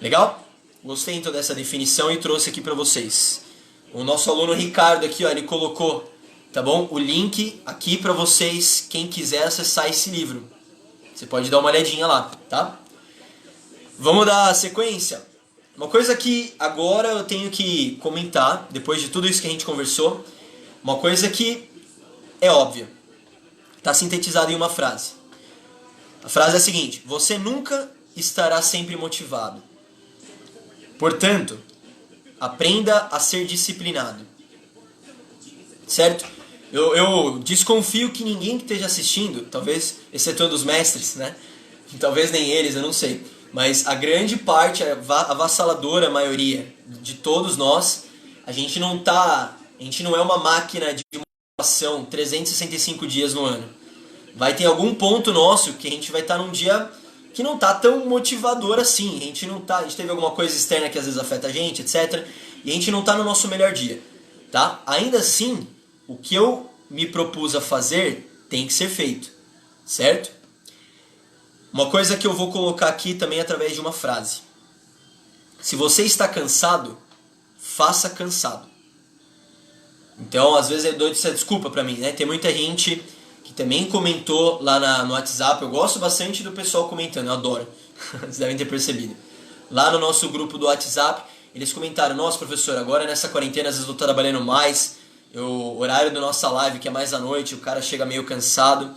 Legal? Gostei então dessa definição e trouxe aqui para vocês. O nosso aluno Ricardo aqui, ó, ele colocou, tá bom? O link aqui para vocês, quem quiser acessar esse livro. Você pode dar uma olhadinha lá, tá? Vamos dar sequência? Uma coisa que agora eu tenho que comentar, depois de tudo isso que a gente conversou, uma coisa que é óbvia. Está sintetizada em uma frase. A frase é a seguinte: você nunca estará sempre motivado. Portanto, aprenda a ser disciplinado. Certo? Eu desconfio que ninguém que esteja assistindo, talvez excetuando os mestres, né? Talvez nem eles, eu não sei. Mas a grande parte, a avassaladora maioria de todos nós, a gente gente não é uma máquina de motivação 365 dias no ano. Vai ter algum ponto nosso que a gente vai estar num dia que não tá tão motivador assim. A gente teve alguma coisa externa que às vezes afeta a gente, etc. E a gente não tá no nosso melhor dia, tá? Ainda assim, o que eu me propus a fazer tem que ser feito, certo? Uma coisa que eu vou colocar aqui também através de uma frase. Se você está cansado, faça cansado. Então, às vezes eu dou essa desculpa pra mim, né? Tem muita gente que também comentou lá no WhatsApp. Eu gosto bastante do pessoal comentando, eu adoro. Vocês devem ter percebido. Lá no nosso grupo do WhatsApp, eles comentaram: nossa, professor, agora nessa quarentena às vezes eu tô trabalhando mais, o horário da nossa live, que é mais à noite, o cara chega meio cansado.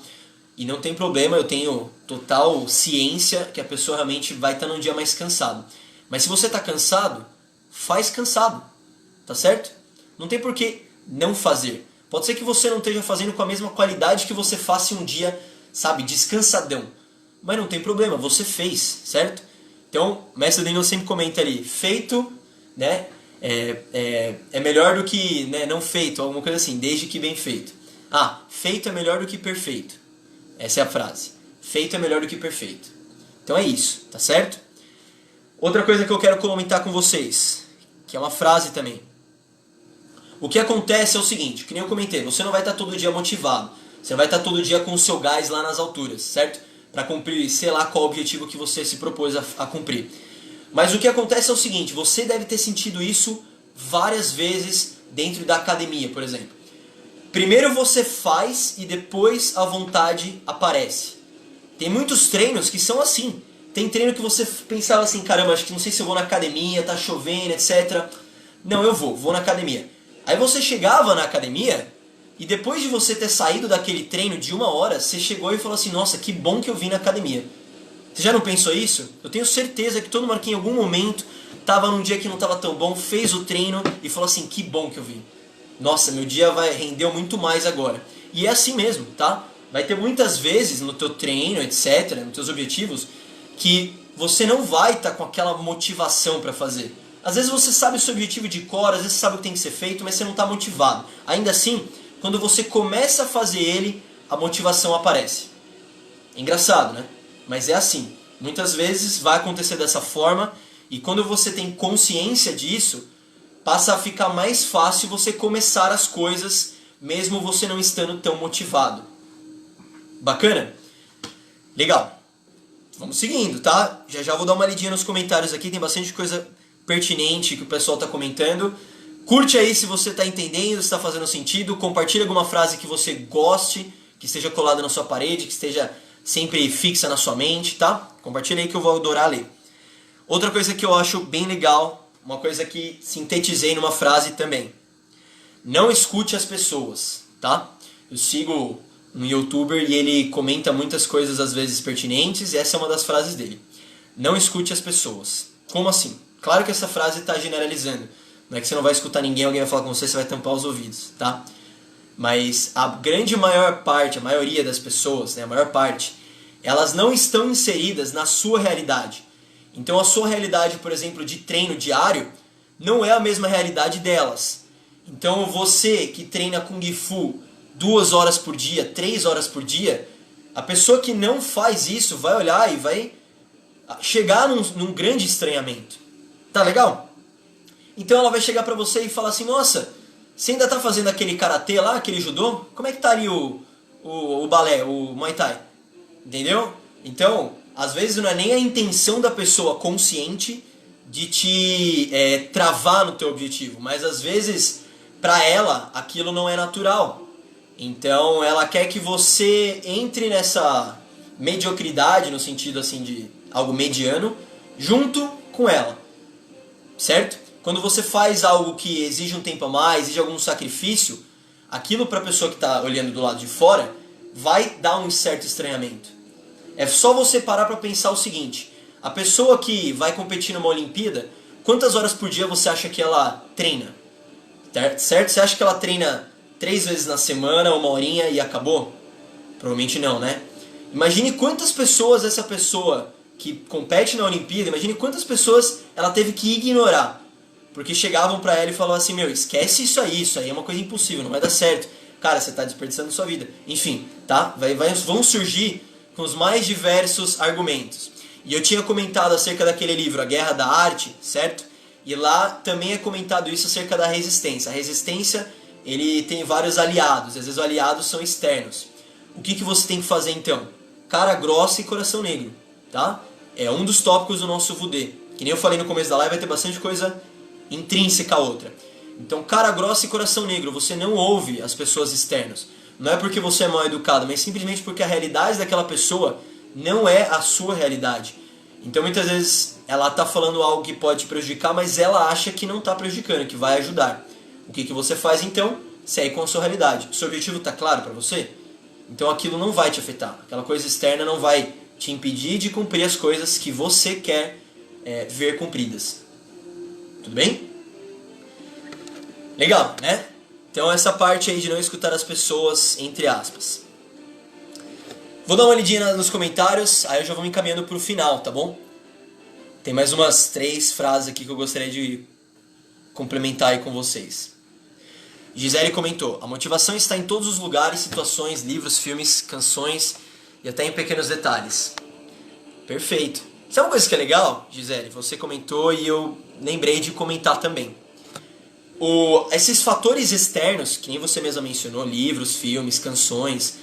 E não tem problema, eu tenho total ciência que a pessoa realmente vai estar num dia mais cansado. Mas se você está cansado, faz cansado, tá certo? Não tem por que não fazer. Pode ser que você não esteja fazendo com a mesma qualidade que você faça um dia, sabe, descansadão. Mas não tem problema, você fez, certo? Então, o mestre Daniel sempre comenta ali, feito, né, é melhor do que, né, não feito, alguma coisa assim, desde que bem feito. Ah, feito é melhor do que perfeito. Essa é a frase. Feito é melhor do que perfeito. Então é isso, tá certo? Outra coisa que eu quero comentar com vocês, que é uma frase também. O que acontece é o seguinte, que nem eu comentei, você não vai estar todo dia motivado. Você não vai estar todo dia com o seu gás lá nas alturas, certo? Para cumprir, sei lá qual objetivo que você se propôs a cumprir. Mas o que acontece é o seguinte, você deve ter sentido isso várias vezes dentro da academia, por exemplo. Primeiro você faz e depois a vontade aparece. Tem muitos treinos que são assim. Tem treino que você pensava assim, caramba, acho que não sei se eu vou na academia, tá chovendo, etc. Não, eu vou na academia. Aí você chegava na academia e depois de você ter saído daquele treino de 1 hora, você chegou e falou assim, nossa, que bom que eu vim na academia. Você já não pensou isso? Eu tenho certeza que todo mundo aqui em algum momento estava num dia que não estava tão bom, fez o treino e falou assim, que bom que eu vim. Nossa, meu dia rendeu muito mais agora. E é assim mesmo, tá? Vai ter muitas vezes no teu treino, etc., nos teus objetivos, que você não vai estar com aquela motivação para fazer. Às vezes você sabe o seu objetivo de cor, às vezes você sabe o que tem que ser feito, mas você não está motivado. Ainda assim, quando você começa a fazer ele, a motivação aparece. É engraçado, né? Mas é assim. Muitas vezes vai acontecer dessa forma, e quando você tem consciência disso, passa a ficar mais fácil você começar as coisas, mesmo você não estando tão motivado. Bacana? Legal. Vamos seguindo, tá? Já vou dar uma lidinha nos comentários aqui, tem bastante coisa pertinente que o pessoal está comentando. Curte aí se você está entendendo, se está fazendo sentido. Compartilha alguma frase que você goste, que esteja colada na sua parede, que esteja sempre fixa na sua mente, tá? Compartilha aí que eu vou adorar ler. Outra coisa que eu acho bem legal, uma coisa que sintetizei numa frase também. Não escute as pessoas, tá? Eu sigo um youtuber e ele comenta muitas coisas às vezes pertinentes e essa é uma das frases dele. Não escute as pessoas. Como assim? Claro que essa frase está generalizando. Não é que você não vai escutar ninguém, alguém vai falar com você, você vai tampar os ouvidos, tá? Mas a maior parte, a maioria das pessoas, né, a maior parte, elas não estão inseridas na sua realidade. Então a sua realidade, por exemplo, de treino diário, não é a mesma realidade delas. Então você que treina Kung Fu 2 horas por dia, 3 horas por dia, a pessoa que não faz isso vai olhar e vai chegar num grande estranhamento. Tá legal? Então ela vai chegar pra você e falar assim, nossa, você ainda tá fazendo aquele karatê lá, aquele judô? Como é que tá ali o balé, o Muay Thai? Entendeu? Então, às vezes não é nem a intenção da pessoa consciente de te travar no teu objetivo, mas às vezes pra ela aquilo não é natural. Então ela quer que você entre nessa mediocridade, no sentido assim de algo mediano, junto com ela, certo? Quando você faz algo que exige um tempo a mais, exige algum sacrifício, aquilo para a pessoa que está olhando do lado de fora vai dar um certo estranhamento. É só você parar para pensar o seguinte, a pessoa que vai competir numa Olimpíada, quantas horas por dia você acha que ela treina? Certo? Você acha que ela treina 3 vezes na semana, 1 horinha e acabou? Provavelmente não, né? Imagine quantas pessoas essa pessoa que compete na Olimpíada, imagine quantas pessoas ela teve que ignorar. porque chegavam pra ela e falavam assim, meu, esquece isso aí é uma coisa impossível, não vai dar certo. Cara, você tá desperdiçando sua vida. Enfim, tá? Vão surgir com os mais diversos argumentos. E eu tinha comentado acerca daquele livro, A Guerra da Arte, certo? E lá também é comentado isso acerca da resistência. A resistência, ele tem vários aliados, às vezes os aliados são externos. O que você tem que fazer então? Cara grossa e coração negro, tá? É um dos tópicos do nosso Wudê. Que nem eu falei no começo da live, vai ter bastante coisa intrínseca a outra. Então, cara grossa e coração negro, você não ouve as pessoas externas. Não é porque você é mal educado, mas simplesmente porque a realidade daquela pessoa não é a sua realidade. Então, muitas vezes, ela está falando algo que pode te prejudicar, mas ela acha que não está prejudicando, que vai ajudar. O que você faz, então? Segue com a sua realidade. O seu objetivo está claro para você? Então, aquilo não vai te afetar. Aquela coisa externa não vai te impedir de cumprir as coisas que você quer ver cumpridas. Tudo bem? Legal, né? Então essa parte aí de não escutar as pessoas, entre aspas. Vou dar uma lidinha nos comentários, aí eu já vou me encaminhando pro final, tá bom? Tem mais umas 3 frases aqui que eu gostaria de complementar aí com vocês. Gisele comentou, a motivação está em todos os lugares, situações, livros, filmes, canções e até em pequenos detalhes. Perfeito. Sabe uma coisa que é legal, Gisele? Você comentou e eu lembrei de comentar também. Esses fatores externos, que nem você mesma mencionou, livros, filmes, canções,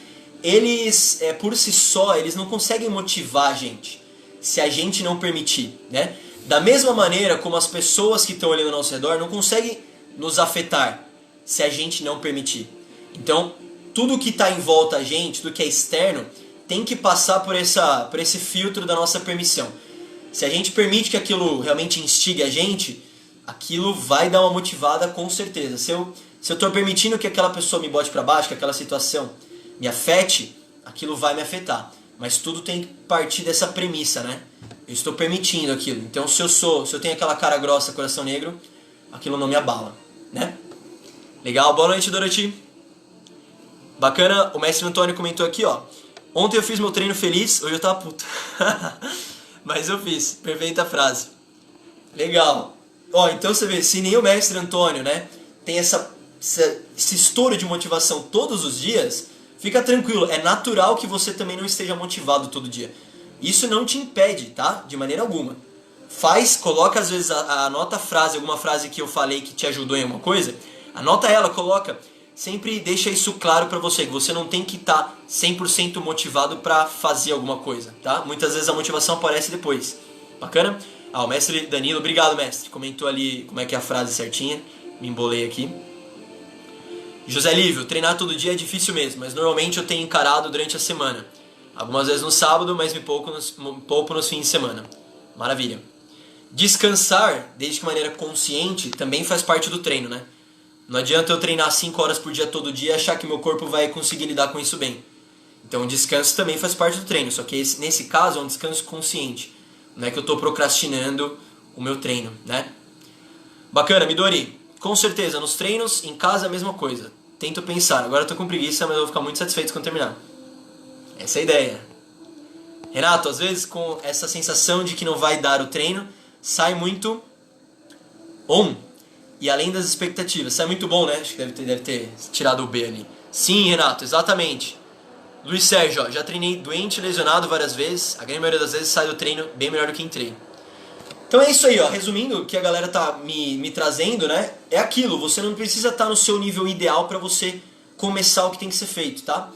eles, por si só, eles não conseguem motivar a gente, se a gente não permitir, né? Da mesma maneira como as pessoas que estão ali ao nosso redor não conseguem nos afetar, se a gente não permitir. Então, tudo que está em volta a gente, tudo que é externo, tem que passar por esse filtro da nossa permissão. Se a gente permite que aquilo realmente instigue a gente, aquilo vai dar uma motivada com certeza. Se eu estou permitindo que aquela pessoa me bote para baixo, que aquela situação me afete, aquilo vai me afetar. Mas tudo tem que partir dessa premissa, né? Eu estou permitindo aquilo. Então se eu tenho aquela cara grossa, coração negro, aquilo não me abala, né? Legal, boa noite, Dorothy. Bacana, o mestre Antônio comentou aqui, ó. Ontem eu fiz meu treino feliz, hoje eu tava puto. Mas eu fiz, perfeita frase. Legal. Ó, então você vê, se nem o mestre Antônio, né, tem esse estouro de motivação todos os dias, fica tranquilo, é natural que você também não esteja motivado todo dia. Isso não te impede, tá? De maneira alguma. Coloca às vezes, anota a frase, alguma frase que eu falei que te ajudou em alguma coisa, anota ela, coloca, sempre deixa isso claro pra você, que você não tem que estar 100% motivado pra fazer alguma coisa, tá? Muitas vezes a motivação aparece depois. Bacana? O mestre Danilo, obrigado mestre, comentou ali como é que é a frase certinha, me embolei aqui. José Lívio, treinar todo dia é difícil mesmo, mas normalmente eu tenho encarado durante a semana. Algumas vezes no sábado, mas me poupo nos fins de semana. Maravilha. Descansar, desde que de maneira consciente, também faz parte do treino, né? Não adianta eu treinar 5 horas por dia todo dia e achar que meu corpo vai conseguir lidar com isso bem. Então o descanso também faz parte do treino, só que nesse caso é um descanso consciente. Não é que eu estou procrastinando o meu treino, né? Bacana, Midori. Com certeza, nos treinos, em casa é a mesma coisa. Tento pensar. Agora eu tô com preguiça, mas eu vou ficar muito satisfeito quando terminar. Essa é a ideia. Renato, às vezes com essa sensação de que não vai dar o treino, sai muito e além das expectativas. Sai muito bom, né? Acho que deve ter tirado o B ali. Sim, Renato, exatamente. Luiz Sérgio, ó, já treinei doente, lesionado várias vezes. A grande maioria das vezes sai do treino bem melhor do que entrei. Então é isso aí, ó. Resumindo, o que a galera tá me trazendo, né? É aquilo, você não precisa estar no seu nível ideal para você começar o que tem que ser feito, tá?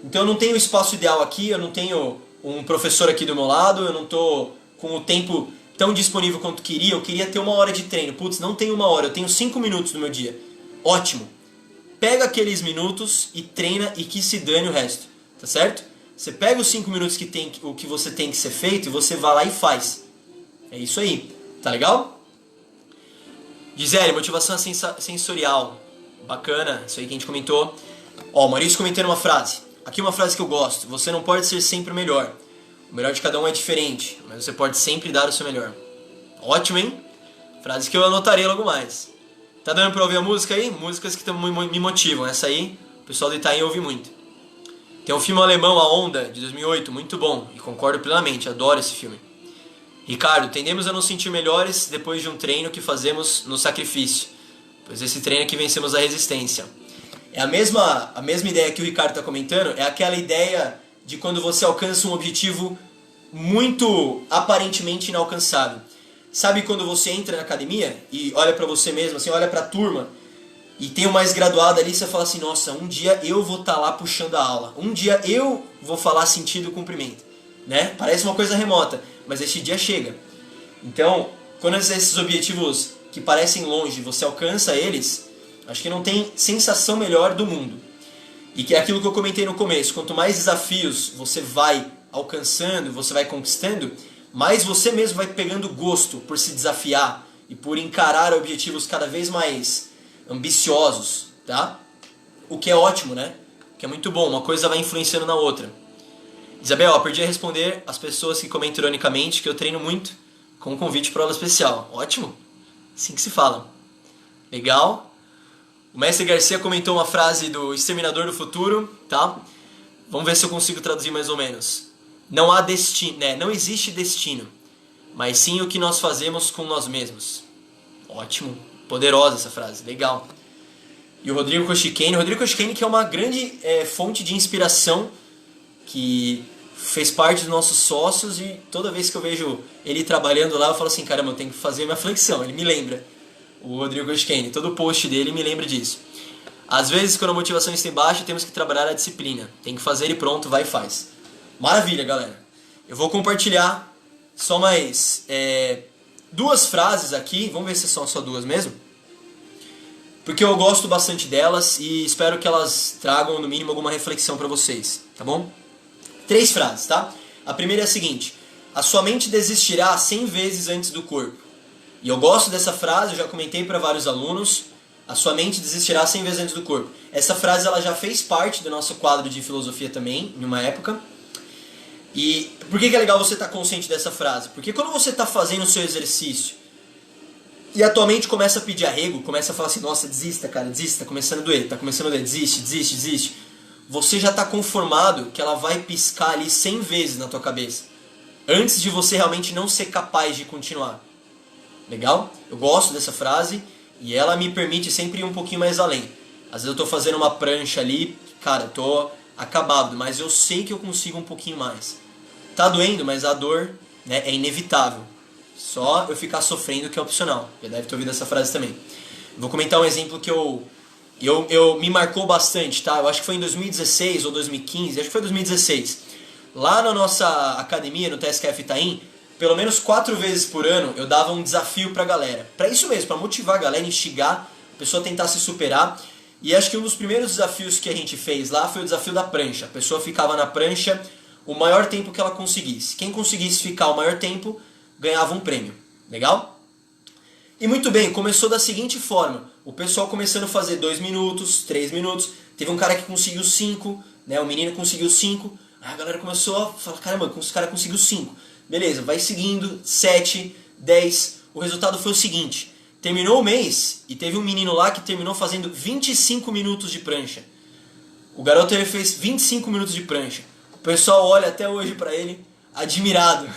Então eu não tenho o espaço ideal aqui, eu não tenho um professor aqui do meu lado, eu não tô com o tempo tão disponível quanto queria. Eu queria ter 1 hora de treino. Putz, não tenho 1 hora, eu tenho 5 minutos no meu dia. Ótimo. Pega aqueles minutos e treina e que se dane o resto. Tá certo? Você pega os 5 minutos o que você tem que ser feito e você vai lá e faz. É isso aí. Tá legal? Gisele, motivação sensorial. Bacana, isso aí que a gente comentou. Ó, o Maurício comentando uma frase. Aqui uma frase que eu gosto. Você não pode ser sempre o melhor. O melhor de cada um é diferente, mas você pode sempre dar o seu melhor. Ótimo, hein? Frase que eu anotarei logo mais. Tá dando pra ouvir a música aí? Músicas que me motivam. Essa aí, o pessoal do Itaim ouve muito. Tem um filme alemão, A Onda, de 2008, muito bom. E concordo plenamente, adoro esse filme. Ricardo, tendemos a nos sentir melhores depois de um treino que fazemos no sacrifício, pois esse treino é que vencemos a resistência. É a mesma ideia que o Ricardo está comentando, é aquela ideia de quando você alcança um objetivo muito aparentemente inalcançável. Sabe quando você entra na academia e olha pra você mesmo, assim, olha pra turma e tem o mais graduado ali, você fala assim, nossa, um dia eu vou estar lá puxando a aula, um dia eu vou falar sentido e cumprimento, né? Parece uma coisa remota, mas esse dia chega. Então, quando esses objetivos que parecem longe, você alcança eles, acho que não tem sensação melhor do mundo. E que é aquilo que eu comentei no começo, quanto mais desafios você vai alcançando, você vai conquistando, mais você mesmo vai pegando gosto por se desafiar e por encarar objetivos cada vez mais ambiciosos, tá? O que é ótimo, né? O que é muito bom, uma coisa vai influenciando na outra. Isabel, eu perdi a responder as pessoas que comentam ironicamente que eu treino muito com um convite para aula especial. Ótimo, assim que se fala. Legal. O mestre Garcia comentou uma frase do Exterminador do Futuro, tá? Vamos ver se eu consigo traduzir mais ou menos. Não há destino, né? Não existe destino, mas sim o que nós fazemos com nós mesmos. Ótimo, poderosa essa frase, legal. E o Rodrigo Koshikane, que é uma grande fonte de inspiração, que fez parte dos nossos sócios e toda vez que eu vejo ele trabalhando lá, eu falo assim, caramba, eu tenho que fazer minha flexão, ele me lembra. O Rodrigo Koshikane, todo post dele me lembra disso. Às vezes, quando a motivação está em baixa, temos que trabalhar a disciplina. Tem que fazer e pronto, vai e faz. Maravilha, galera. Eu vou compartilhar só mais duas frases aqui. Vamos ver se são só duas mesmo. Porque eu gosto bastante delas e espero que elas tragam, no mínimo, alguma reflexão para vocês. Tá bom? 3 frases, tá? A primeira é a seguinte. A sua mente desistirá 100 vezes antes do corpo. E eu gosto dessa frase, eu já comentei para vários alunos. A sua mente desistirá 100 vezes antes do corpo. Essa frase ela já fez parte do nosso quadro de filosofia também, em uma época. E por que é legal você estar consciente dessa frase? Porque quando você está fazendo o seu exercício e a tua mente começa a pedir arrego, começa a falar assim, nossa, desista, cara, desista, tá começando a doer, desiste. Você já está conformado que ela vai piscar ali 100 vezes na tua cabeça, antes de você realmente não ser capaz de continuar. Legal? Eu gosto dessa frase e ela me permite sempre ir um pouquinho mais além. Às vezes eu estou fazendo uma prancha ali, cara, eu tô acabado, mas eu sei que eu consigo um pouquinho mais. Tá doendo, mas a dor, né, é inevitável. Só eu ficar sofrendo que é opcional. Já deve ter ouvido essa frase também. Vou comentar um exemplo que eu me marcou bastante, tá? Eu acho que foi em 2016 ou 2015, acho que foi 2016. Lá na nossa academia, no TSKF Itaim, pelo menos 4 vezes por ano eu dava um desafio pra galera. Pra isso mesmo, pra motivar a galera, instigar, a pessoa tentar se superar. E acho que um dos primeiros desafios que a gente fez lá foi o desafio da prancha. A pessoa ficava na prancha o maior tempo que ela conseguisse. Quem conseguisse ficar o maior tempo ganhava um prêmio. Legal? E muito bem, começou da seguinte forma. O pessoal começando a fazer 2 minutos, 3 minutos. Teve um cara que conseguiu 5, né? O menino conseguiu 5. Aí a galera começou a falar, caramba, esse cara conseguiu 5. Beleza, vai seguindo, 7, 10. O resultado foi o seguinte. Terminou o mês e teve um menino lá que terminou fazendo 25 minutos de prancha. O garoto ele fez 25 minutos de prancha. O pessoal olha até hoje pra ele admirado.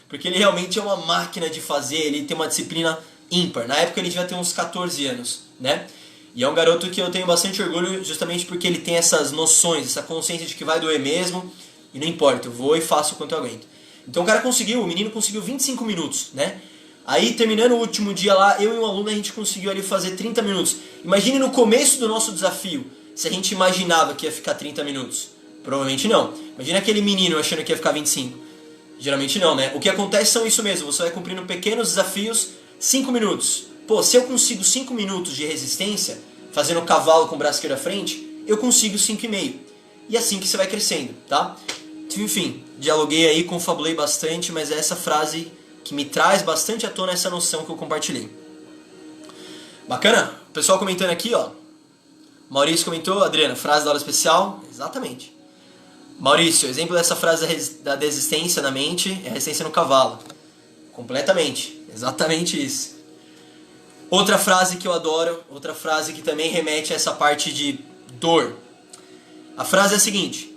Porque ele realmente é uma máquina de fazer, ele tem uma disciplina ímpar. Na época ele devia ter uns 14 anos, né? E é um garoto que eu tenho bastante orgulho justamente porque ele tem essas noções, essa consciência de que vai doer mesmo. E não importa, eu vou e faço o quanto eu aguento. Então o menino conseguiu 25 minutos, né? Aí, terminando o último dia lá, eu e um aluno, a gente conseguiu ali fazer 30 minutos. Imagine no começo do nosso desafio, se a gente imaginava que ia ficar 30 minutos. Provavelmente não. Imagina aquele menino achando que ia ficar 25. Geralmente não, né? O que acontece são isso mesmo, você vai cumprindo pequenos desafios, 5 minutos. Pô, se eu consigo 5 minutos de resistência, fazendo cavalo com o braço esquerdo à frente, eu consigo 5,5. E é assim que você vai crescendo, tá? Enfim, dialoguei aí, confabulei bastante, mas é essa frase que me traz bastante à tona essa noção que eu compartilhei. Bacana? O pessoal comentando aqui, ó. Maurício comentou, Adriana, frase da aula especial? Exatamente. Maurício, exemplo dessa frase da desistência na mente é a resistência no cavalo. Completamente. Exatamente isso. Outra frase que eu adoro, outra frase que também remete a essa parte de dor. A frase é a seguinte: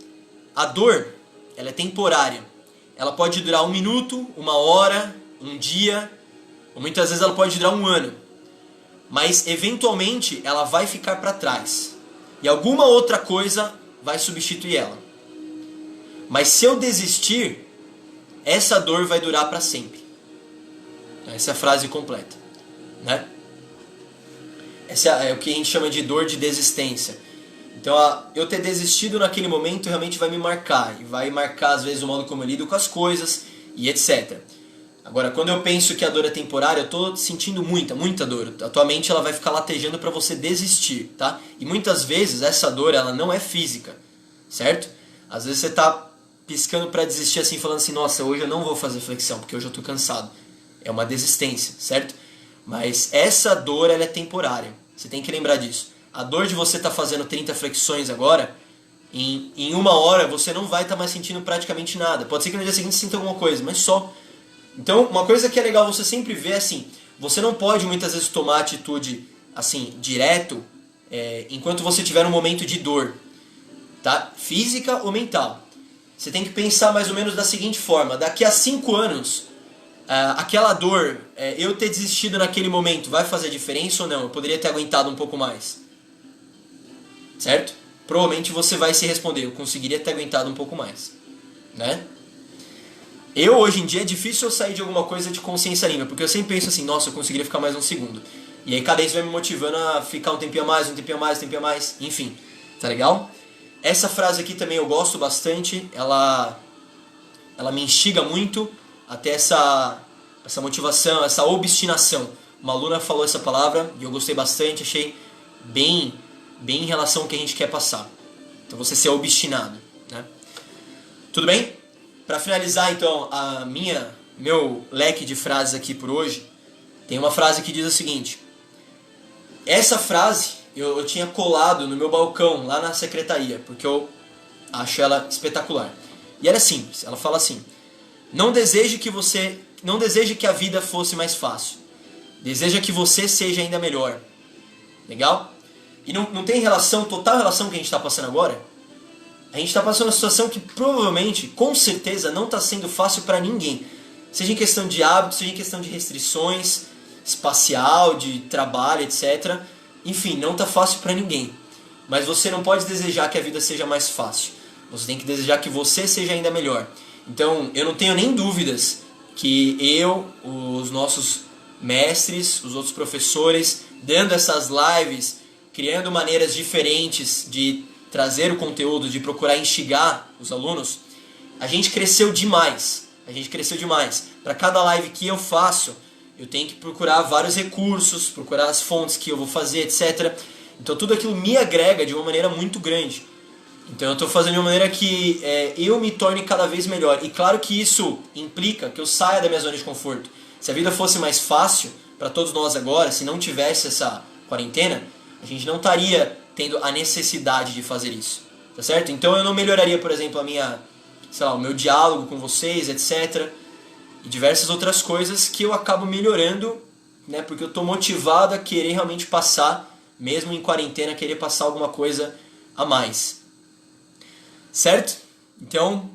a dor, ela é temporária. Ela pode durar 1 minuto, 1 hora, um dia, ou muitas vezes ela pode durar um ano. Mas eventualmente ela vai ficar para trás. E alguma outra coisa vai substituir ela. Mas se eu desistir, essa dor vai durar para sempre. Essa é a frase completa, né? Essa é o que a gente chama de dor de desistência. Então, eu ter desistido naquele momento realmente vai me marcar. E vai marcar, às vezes, o modo como eu lido com as coisas e etc. Agora, quando eu penso que a dor é temporária, eu estou sentindo muita dor. A tua mente ela vai ficar latejando para você desistir, tá? E muitas vezes essa dor ela não é física, certo? Às vezes você está piscando para desistir assim, falando assim, nossa, hoje eu não vou fazer flexão, porque hoje eu estou cansado. É uma desistência, certo? Mas essa dor ela é temporária. Você tem que lembrar disso. A dor de você estar fazendo 30 flexões agora, em uma hora você não vai estar mais sentindo praticamente nada. Pode ser que no dia seguinte você sinta alguma coisa, mas só. Então, uma coisa que é legal você sempre ver é assim, você não pode muitas vezes tomar atitude assim, direto, enquanto você tiver um momento de dor, tá? Física ou mental. Você tem que pensar mais ou menos da seguinte forma, daqui a 5 anos, aquela dor, eu ter desistido naquele momento, vai fazer diferença ou não? Eu poderia ter aguentado um pouco mais. Certo? Provavelmente você vai se responder, eu conseguiria ter aguentado um pouco mais, né? Eu, hoje em dia, é difícil eu sair de alguma coisa de consciência limpa, porque eu sempre penso assim, nossa, eu conseguiria ficar mais um segundo. E aí cada vez vai me motivando a ficar um tempinho a mais, um tempinho a mais, um tempinho a mais, enfim. Tá legal? Essa frase aqui também eu gosto bastante, ela me instiga muito até essa motivação, essa obstinação. Uma aluna falou essa palavra e eu gostei bastante, achei bem em relação ao que a gente quer passar. Então você ser obstinado, né? Tudo bem? Para finalizar então meu leque de frases aqui por hoje, tem uma frase que diz o seguinte. Essa frase eu tinha colado no meu balcão lá na secretaria, porque eu acho ela espetacular. E ela é simples, ela fala assim: não deseje que a vida fosse mais fácil. Deseja que você seja ainda melhor. Legal? E não tem total relação com o que a gente está passando agora? A gente está passando uma situação que provavelmente, com certeza, não está sendo fácil para ninguém. Seja em questão de hábitos, seja em questão de restrições, espacial, de trabalho, etc. Enfim, não está fácil para ninguém. Mas você não pode desejar que a vida seja mais fácil. Você tem que desejar que você seja ainda melhor. Então, eu não tenho nem dúvidas que os nossos mestres, os outros professores, dando essas lives, criando maneiras diferentes de trazer o conteúdo, de procurar instigar os alunos, a gente cresceu demais. Para cada live que eu faço, eu tenho que procurar vários recursos, procurar as fontes que eu vou fazer, etc. Então tudo aquilo me agrega de uma maneira muito grande. Então eu estou fazendo de uma maneira que eu me torne cada vez melhor. E claro que isso implica que eu saia da minha zona de conforto. Se a vida fosse mais fácil para todos nós agora, se não tivesse essa quarentena, a gente não estaria tendo a necessidade de fazer isso, tá certo? Então eu não melhoraria, por exemplo, o meu diálogo com vocês, etc. E diversas outras coisas que eu acabo melhorando, né? Porque eu estou motivado a querer realmente passar, mesmo em quarentena, querer passar alguma coisa a mais. Certo? Então,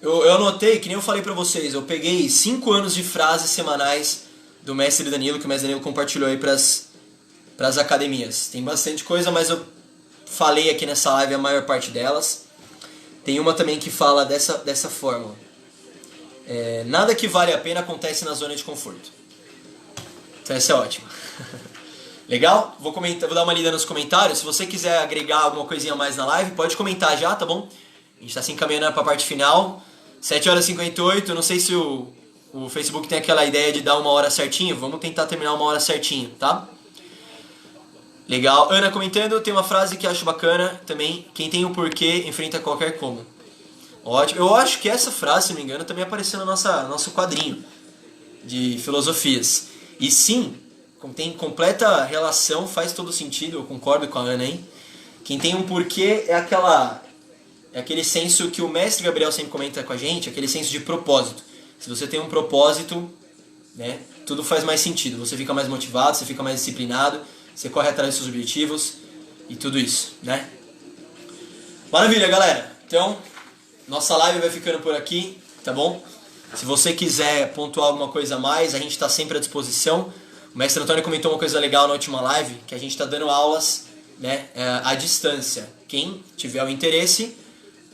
eu anotei, que nem eu falei pra vocês, eu peguei 5 anos de frases semanais do mestre Danilo, que o mestre Danilo compartilhou aí pras academias. Tem bastante coisa, mas eu falei aqui nessa live a maior parte delas. Tem uma também que fala dessa forma. Nada que vale a pena acontece na zona de conforto. Então essa é ótima. Legal? Vou dar uma lida nos comentários. Se você quiser agregar alguma coisinha a mais na live, pode comentar já, tá bom? A gente está se encaminhando para a parte final. 7h58, não sei se o Facebook tem aquela ideia de dar 1 hora certinho. Vamos tentar terminar 1 hora certinho, tá? Legal. Ana comentando, tem uma frase que eu acho bacana também. Quem tem o porquê enfrenta qualquer como. Ótimo. Eu acho que essa frase, se não me engano, também apareceu no nosso quadrinho de filosofias. E sim, tem completa relação, faz todo sentido, eu concordo com a Ana, hein? Quem tem um porquê é aquele senso que o mestre Gabriel sempre comenta com a gente, aquele senso de propósito. Se você tem um propósito, né, tudo faz mais sentido. Você fica mais motivado, você fica mais disciplinado, você corre atrás dos seus objetivos e tudo isso, né? Maravilha, galera. Então, nossa live vai ficando por aqui, tá bom? Se você quiser pontuar alguma coisa a mais, a gente está sempre à disposição. O mestre Antônio comentou uma coisa legal na última live, que a gente está dando aulas, né, à distância. Quem tiver o interesse,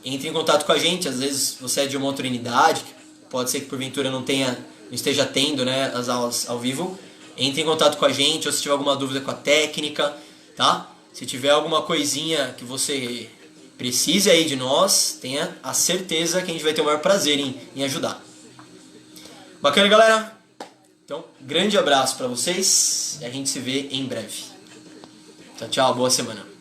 entre em contato com a gente. Às vezes você é de uma outra unidade, pode ser que porventura não esteja tendo, né, as aulas ao vivo. Entre em contato com a gente, ou se tiver alguma dúvida com a técnica, tá? Se tiver alguma coisinha que você precise aí de nós, tenha a certeza que a gente vai ter o maior prazer em ajudar. Bacana, galera? Então, grande abraço pra vocês e a gente se vê em breve. Tchau, tchau, boa semana.